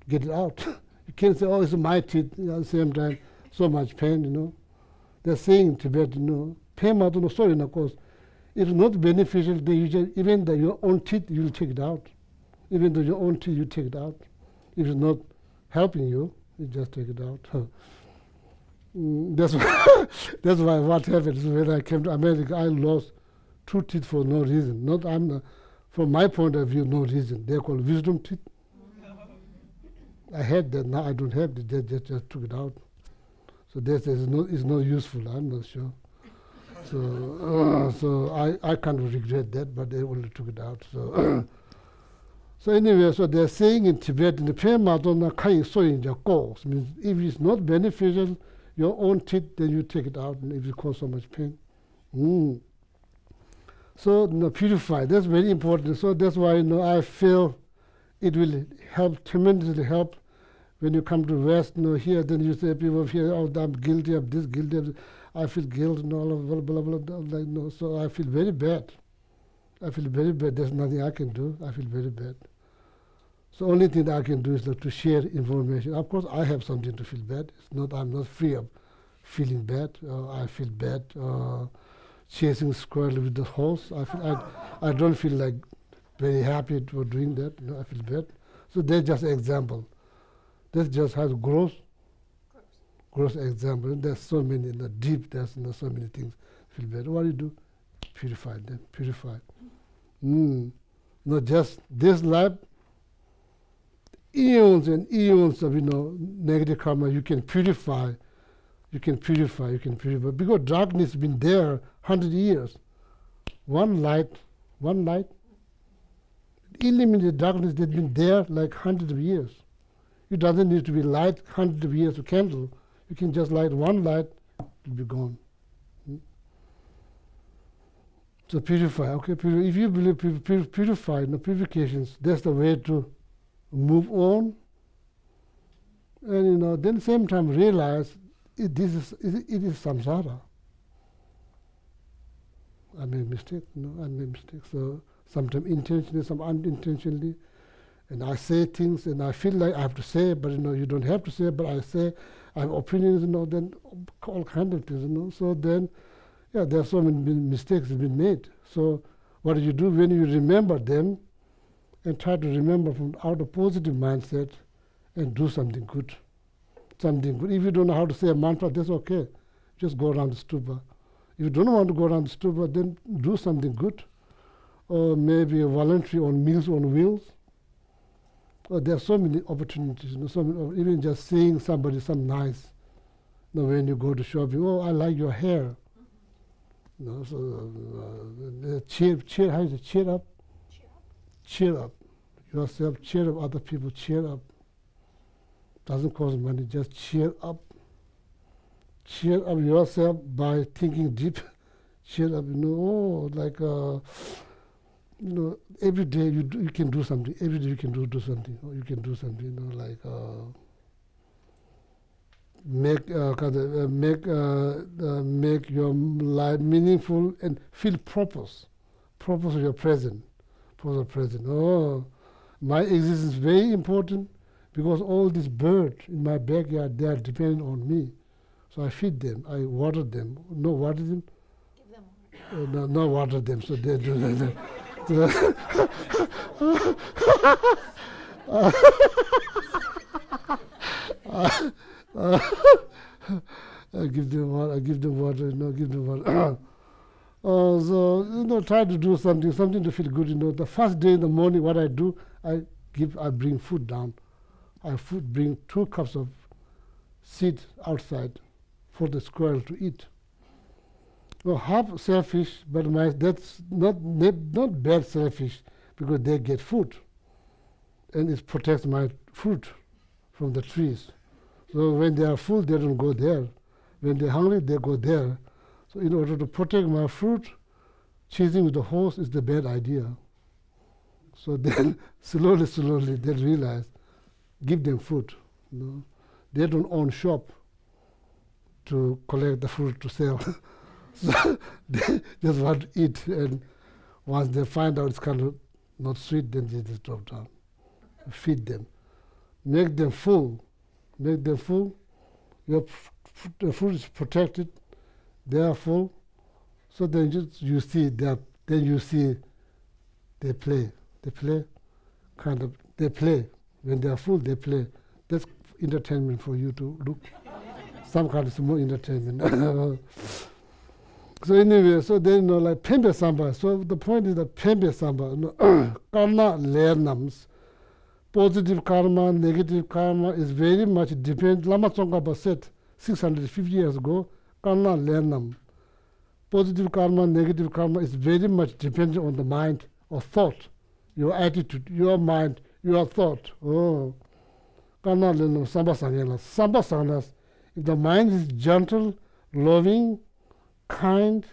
get it out. You can't say, oh, it's my teeth, at the same time, so much pain, They're saying in Tibet, pain, of course. If it's not beneficial, then even your own teeth, you'll take it out. Even though your own teeth, you take it out. If it's not helping you, you just take it out. That's why what happens when I came to America, I lost 2 teeth for no reason. From my point of view, no reason. They're called wisdom teeth. I had that, now I don't have it. They just took it out. So that is not useful, I'm not sure. So I can't regret that, but they only took it out. So anyway, so they're saying in Tibet, in the means if it's not beneficial, your own teeth, then you take it out, and if it causes so much pain. So purify, that's very important. So that's why I feel it will help, tremendously help when you come to West, here, then you say people here, oh, I'm guilty of this, guilty of this. I feel guilt and all of blah, blah, blah, so I feel very bad. There's nothing I can do. I feel very bad. So only thing that I can do is to share information. Of course, I have something to feel bad. I'm not free of feeling bad. I feel bad chasing squirrel with the horse. I don't feel like very happy for doing that. I feel bad. So that's just an example. That's just how it grows gross example. And there's so many, deep, there's so many things feel better. What do you do? Purify them, purify. Not just this life, eons and eons of negative karma you can purify. You can purify. Because darkness has been there 100 years. One light, eliminate darkness that's been there like hundreds of years. It doesn't need to be light hundreds of years of candle. You can just light one light, it'll be gone. So purify, okay? If you believe purify, purifications, that's the way to move on. And then same time realize it is samsara. I made mistake, I made mistake. So sometimes intentionally, some unintentionally. And I say things and I feel like I have to say, but you don't have to say, but I say, I have opinions, then all kinds of things, So then, there are so many mistakes have been made. So what do you do when you remember them and try to remember from out of positive mindset and do something good? Something good. If you don't know how to say a mantra, that's okay. Just go around the stupa. If you don't want to go around the stupa, then do something good. Or maybe a voluntary on Meals on Wheels. There are so many opportunities, even just seeing somebody, some nice. When you go to shopping, I like your hair. Cheer, how is it? Cheer up? Cheer up yourself, cheer up other people, cheer up. Doesn't cost money, just cheer up. Cheer up yourself by thinking deep. Cheer up, every day you can do something. Every day you can do something. Or you can do something, make your life meaningful and feel purpose of your present. My existence is very important because all these birds in my backyard, they are dependent on me. So I feed them, I water them. No, water them? Give them water. No, water them, so they do that. I give them water, give them water. So, try to do something to feel good. The first day in the morning, what I do, I bring food down. I bring 2 cups of seed outside for the squirrel to eat. Half selfish, but that's not bad selfish because they get food, and it protects my fruit from the trees. So when they are full, they don't go there. When they're hungry, they go there. So in order to protect my fruit, chasing with the horse is the bad idea. So then slowly they realize, give them food. They don't own shop to collect the fruit to sell. So they just want to eat, and once they find out it's kind of not sweet, then they just drop down. Feed them. Make them full. The fruit is protected. They are full. So then you see that. Then you see they play. They play. When they are full, they play. That's entertainment for you to look. Some kind of small entertainment. So anyway, so then like Pembe Samba. So the point is that Pembe Samba, karma learnams, positive karma, negative karma is very much dependent. Lama Tsongkhapa said 650 years ago, karma learnam. Positive karma, negative karma is very much dependent on the mind or thought, your attitude, your mind, your thought. Karma learnam, Samba Sangelas. Samba Sangelas, if the mind is gentle, loving, kind,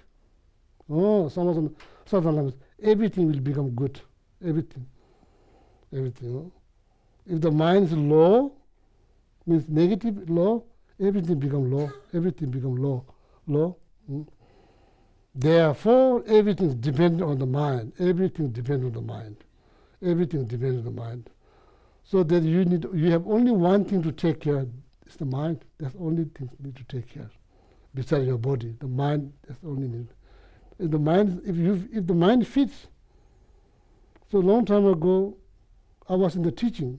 everything will become good. Everything. If the mind is low, means negative, low, everything become low. Everything become low. Therefore, everything is dependent on the mind. Everything depends on the mind. Everything depends on the mind. So that you have only one thing to take care. It's the mind. That's the only thing you need to take care. Besides your body, the mind, that's only need. If the mind fits. So a long time ago, I was in the teaching,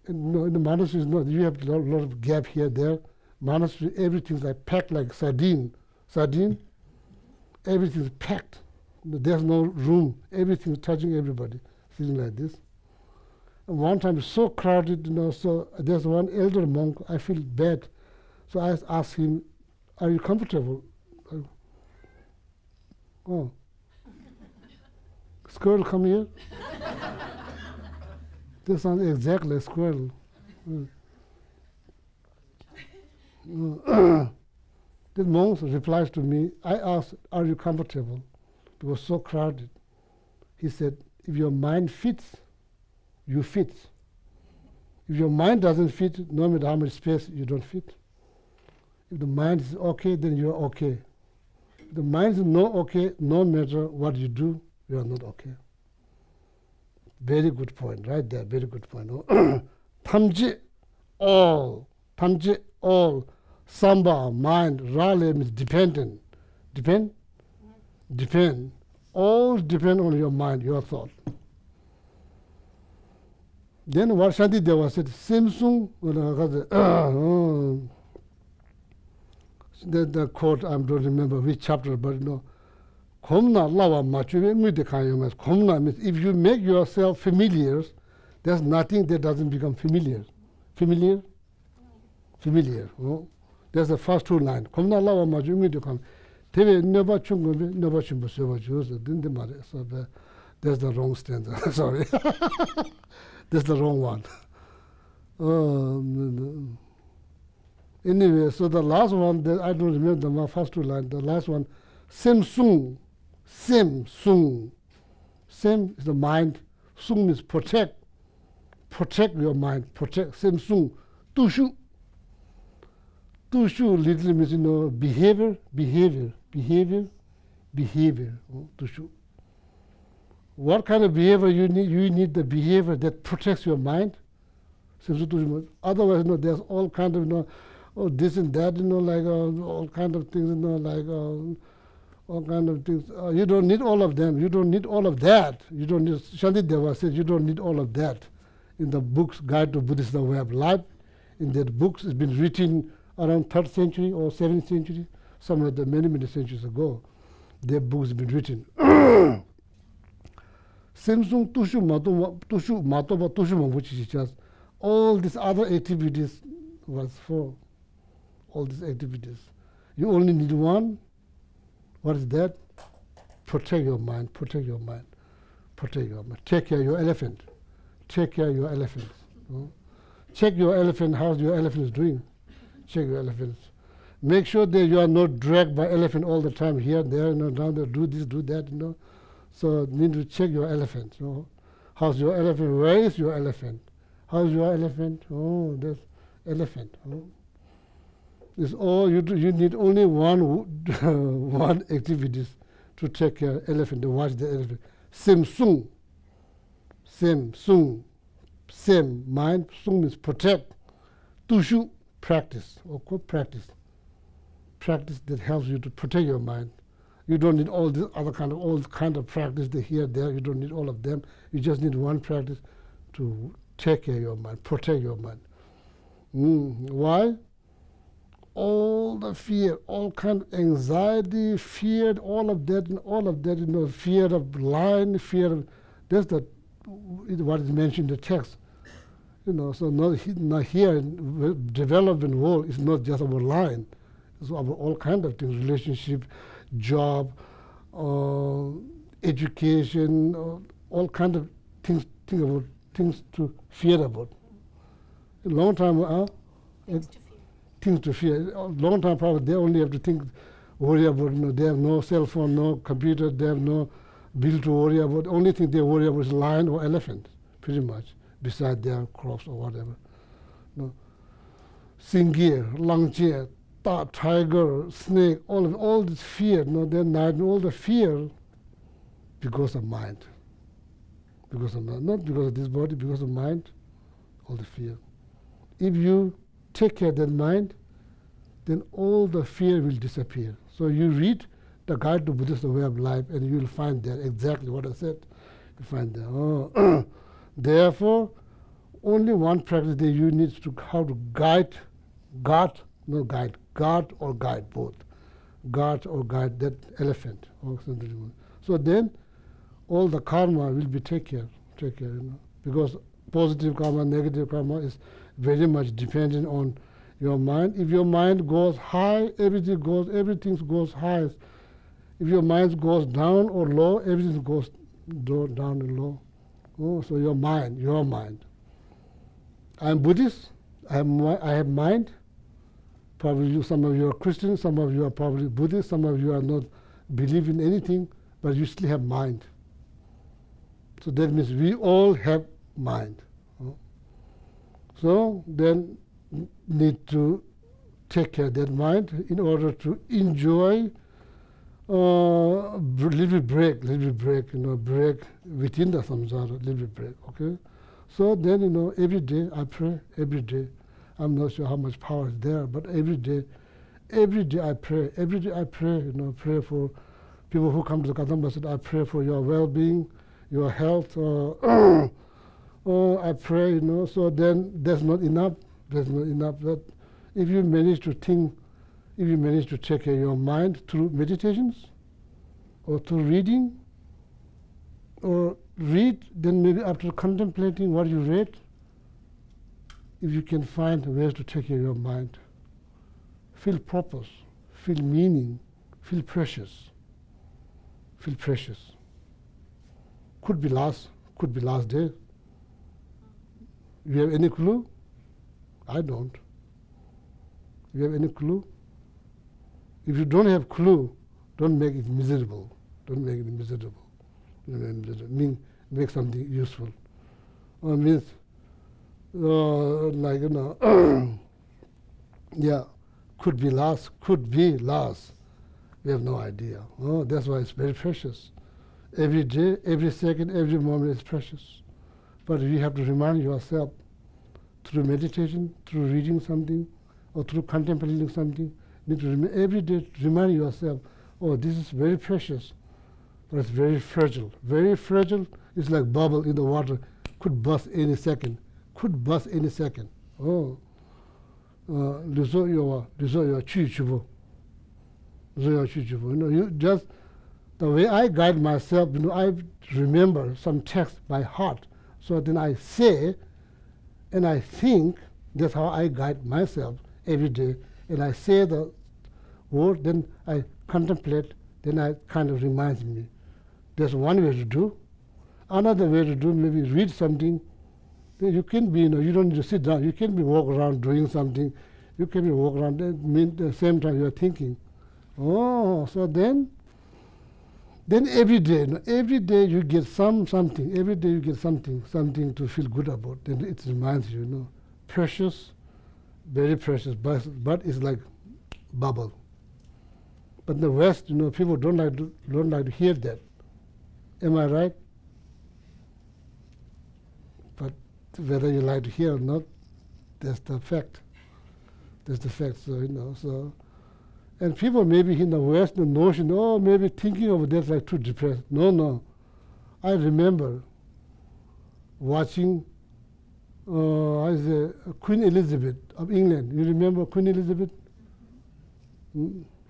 and in the monasteries, you have a lot of gap here, there. monastery, everything's like packed like sardine. Sardine, everything's packed. There's no room. Everything's touching everybody, sitting like this. And one time it's so crowded, so there's one elder monk, I feel bad. So I asked him, are you comfortable? Oh. Squirrel, come here. This sounds exactly like squirrel. The monk replies to me, I asked, are you comfortable? It was so crowded. He said, if your mind fits, you fit. If your mind doesn't fit, no matter how much space, you don't fit. If the mind is okay, then you're okay. If the mind is not okay, no matter what you do, you are not okay. Very good point, right there, very good point. Tamji, all. Tamji, all. Samba, mind, rale means dependent. Depend? Depend. All depend on your mind, your thought. Then what Shanti Deva said, Samsung, the quote, I don't remember which chapter, but Komna lava machuve mute kayomas. Komna means if you make yourself familiar, there's nothing that doesn't become familiar. Familiar? Familiar. There's the first two lines. Komna lava machuve mute kayomas. Teve never chungobe, never chumbo seva juice, didn't matter. So that's the wrong stanza. Sorry. That's the wrong one. Anyway, so the last one, I don't remember the first two lines. The last one, Samsung. Sung. Sem is the mind. Sung means protect. Protect your mind. Protect. Sung. Tushu. Tushu literally means, behavior. Tushu. What kind of behavior you need? You need the behavior that protects your mind. Otherwise, there's all kind of, this and that, like all kind of things, like all kind of things. You don't need all of them. You don't need all of that. You don't need. Shanti Deva says you don't need all of that. In the books, Guide to Buddhist Way of Life, in that books, it's been written around 3rd century or 7th century, somewhere many centuries ago. Their books have been written. Samsung tushu matoba tushu mabuchi just all these other activities was for all these activities. You only need one. What is that? Protect your mind, protect your mind, protect your mind. Take care of your elephant. Take care of your elephants. Check your elephant, how your elephant is doing. Check your elephants. Make sure that you are not dragged by elephant all the time, here, there, down there, do this, do that, So you need to check your elephant. How's your elephant? Where is your elephant? How's your elephant? Oh, there's elephant. It's all you need only one activities to take care of elephant, to watch the elephant. Samsung. Same mind. Sung means protect. Tushu, practice. Practice. Practice that helps you to protect your mind. You don't need all this other kind of practice here, there. You don't need all of them. You just need one practice to take care of your mind, protect your mind. Why? All the fear, all kind of anxiety, fear, all of that, fear of lying, fear of, that's what is mentioned in the text. So not here in development world, it's not just about lying. It's about all kind of things, relationship, job, education, all kind of things to fear about. A long time, things to fear. A long time, probably they only have to worry about. They have no cell phone, no computer, they have no bill to worry about. The only thing they worry about is lion or elephant, pretty much, beside their crops or whatever. Singir, langjie, tiger, snake, all this fear, they're not all the fear because of mind. Because of mind. Not because of this body, because of mind, all the fear. If you take care of that mind, then all the fear will disappear. So you read the Guide to Buddhist Way of Life and you will find there exactly what I said. You find there. Therefore, only one practice that you need to how to guard no guide. Guard or guide, both. Guard or guide that elephant. So then all the karma will be take care, because positive karma, negative karma is very much dependent on your mind. If your mind goes high, everything goes high. If your mind goes down or low, everything goes down and low. Oh, so your mind. I'm Buddhist. I have mind. Probably some of you are Christian, some of you are probably Buddhist, some of you are not believe in anything, but you still have mind. So that means we all have mind. So then need to take care of that mind in order to enjoy little break, break within the samsara, little break, okay? So then, every day I pray, every day. I'm not sure how much power is there, but every day I pray. Every day I pray, pray for people who come to the Kadampa. Said, I pray for your well-being, your health. I pray, so then that's not enough. That's not enough. But if you manage to think, if you manage to take care of your mind through meditations or through reading, or read, then maybe after contemplating what you read, if you can find ways to take care of your mind, feel purpose, feel meaning, feel precious. Feel precious. Could be last day. You have any clue? I don't. You have any clue? If you don't have clue, don't make it miserable. Don't make it miserable. Make something useful. Or means, yeah, could be last. We have no idea. That's why it's very precious. Every day, every second, every moment is precious. But you have to remind yourself through meditation, through reading something, or through contemplating something. You need to every day remind yourself, oh, this is very precious, but it's very fragile. Very fragile. It's like bubble in the water, could burst any second. Oh, you just the way I guide myself. I remember some text by heart. So then I say, and I think. That's how I guide myself every day. And I say the word, then I contemplate, then I kind of reminds me. There's one way to do. Another way to do, maybe read something. Then you can be, you don't need to sit down. You can be walk around doing something. You can be walk around, at the same time you're thinking. Oh, so then every day you get something. Every day you get something to feel good about. Then it reminds you, precious, very precious, but it's like bubble. But in the West, people don't like to hear that. Am I right? But whether you like to hear or not, that's the fact. That's the fact. So and people maybe in the West, the notion, maybe thinking of that like too depressed. No. I remember watching Queen Elizabeth of England. You remember Queen Elizabeth?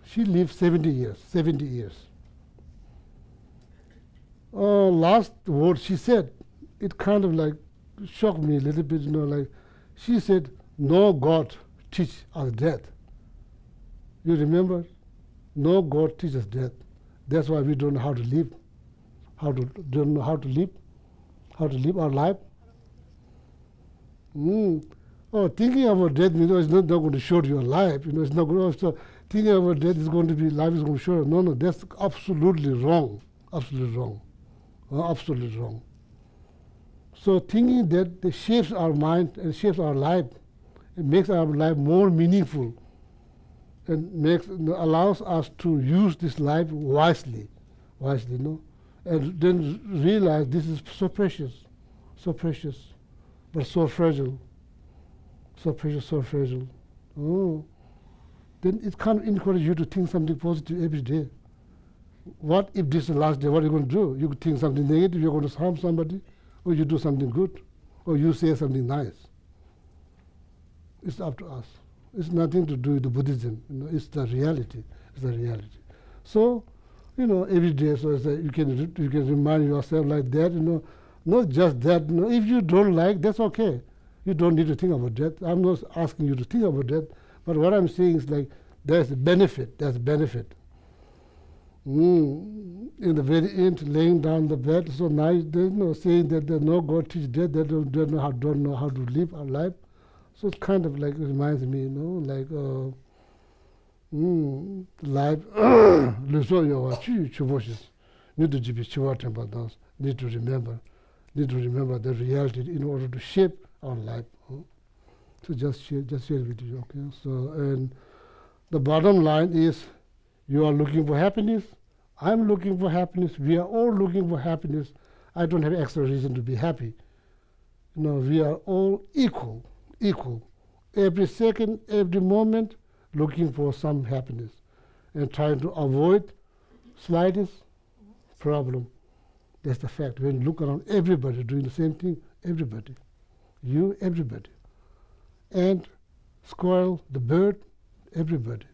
She lived 70 years. Last word she said, it kind of like shocked me a little bit, like she said, no God teach us death. You remember? No God teaches death. That's why we don't know how to live. Don't know how to live our life. Thinking about death, is not going to show your life. It's not going to. So thinking about death is going to be life is going to show. No, that's absolutely wrong. Absolutely wrong. So thinking that it shapes our mind and shapes our life, it makes our life more meaningful, and allows us to use this life wisely, and then realize this is so precious, but so fragile. Oh, then it can't encourage you to think something positive every day. What if this is the last day? What are you going to do? You could think something negative, you're going to harm somebody, or you do something good, or you say something nice. It's up to us. It's nothing to do with the Buddhism. You know, it's the reality. It's the reality. So, you know, every day, so you can remind yourself like that. You know, not just that. You know, if you don't like, that's okay. You don't need to think about that. I'm not asking you to think about that. But what I'm saying is like there's a benefit. There's a benefit. In the very end, laying down the bed. So now there's no saying that there's no God teach that. They don't know how to live a life. So it's kind of like, it reminds me, you know, like life. Need to remember the reality in order to shape our life. So just share with you, okay? So, and the bottom line is, you are looking for happiness. I'm looking for happiness. We are all looking for happiness. I don't have extra reason to be happy. You know, we are all equal. Every second, every moment, looking for some happiness and trying to avoid slightest problem. That's the fact. When you look around, everybody doing the same thing. Everybody. You, everybody. And squirrel, the bird, everybody.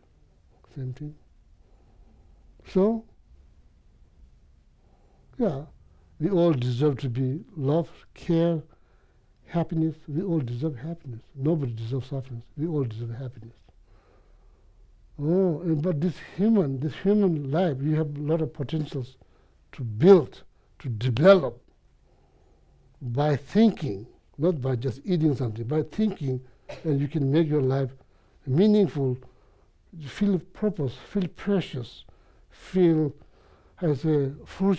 Same thing. So, yeah, we all deserve to be loved, cared, happiness. We all deserve happiness. Nobody deserves happiness. We all deserve happiness. Oh, but this human life, you have a lot of potentials to build, to develop by thinking, not by just eating something, by thinking, and you can make your life meaningful, feel purpose, feel precious, feel, I say, feel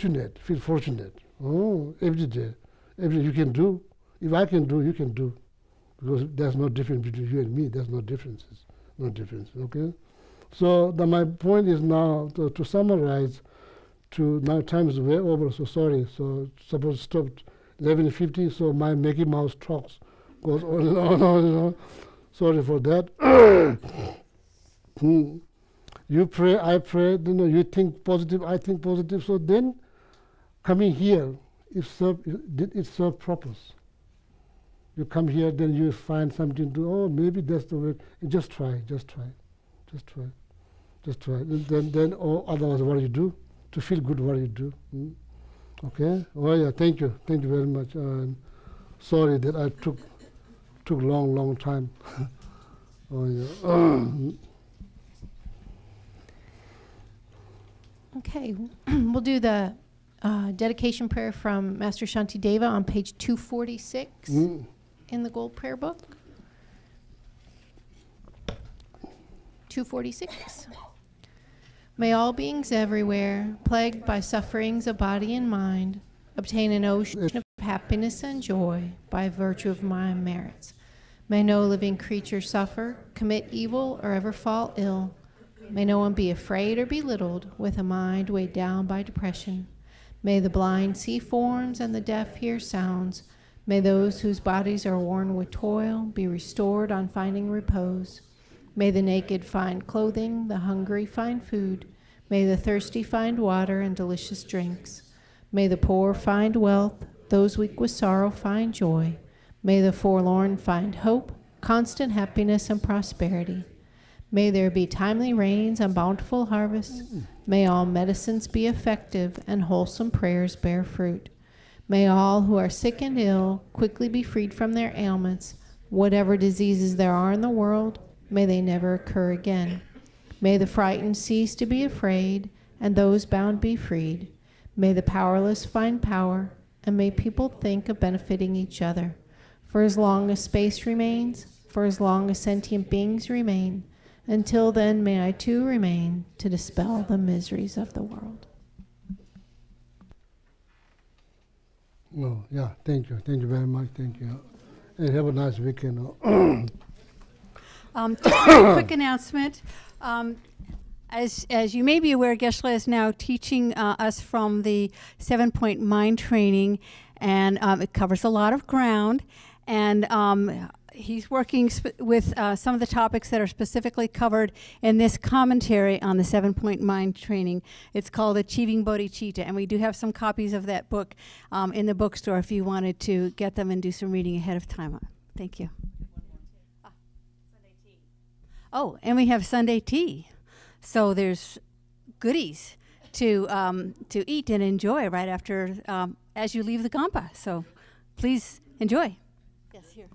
fortunate. Oh, every day you can do. If I can do, you can do. Because there's no difference between you and me. There's no differences. No difference, okay? So my point is now to summarize, now time is way over, so sorry. So suppose to stop 11:50, so my Mickey Mouse talks goes on and on and on. Sorry for that. You pray, I pray, you know, you think positive, I think positive. So then coming here, it serves purpose. You come here, then you find something to, oh, maybe that's the way. And just try. Then otherwise, what do you do? To feel good, what do you do? Okay? Oh, yeah, thank you. Thank you very much. Sorry that I took long time. Oh, yeah. Okay, we'll do the dedication prayer from Master Shantideva on page 246 in the Gold Prayer Book. 246. May all beings everywhere, plagued by sufferings of body and mind, obtain an ocean of happiness and joy by virtue of my merits. May no living creature suffer, commit evil, or ever fall ill. May no one be afraid or belittled with a mind weighed down by depression. May the blind see forms and the deaf hear sounds. May those whose bodies are worn with toil be restored on finding repose. May the naked find clothing, the hungry find food. May the thirsty find water and delicious drinks. May the poor find wealth, those weak with sorrow find joy. May the forlorn find hope, constant happiness and prosperity. May there be timely rains and bountiful harvests. May all medicines be effective and wholesome prayers bear fruit. May all who are sick and ill quickly be freed from their ailments. Whatever diseases there are in the world, may they never occur again. May the frightened cease to be afraid, and those bound be freed. May the powerless find power, and may people think of benefiting each other. For as long as space remains, for as long as sentient beings remain, until then may I too remain to dispel the miseries of the world. Oh, yeah, thank you. Thank you very much. Thank you. And have a nice weekend. Just a quick announcement. As you may be aware, Geshe is now teaching us from the 7-point mind training, and it covers a lot of ground. And he's working with some of the topics that are specifically covered in this commentary on the 7-point mind training. It's called Achieving Bodhicitta, and we do have some copies of that book in the bookstore if you wanted to get them and do some reading ahead of time. Thank you. Oh, and we have Sunday tea. So there's goodies to eat and enjoy right after as you leave the Kampa. So please enjoy. Yes, here.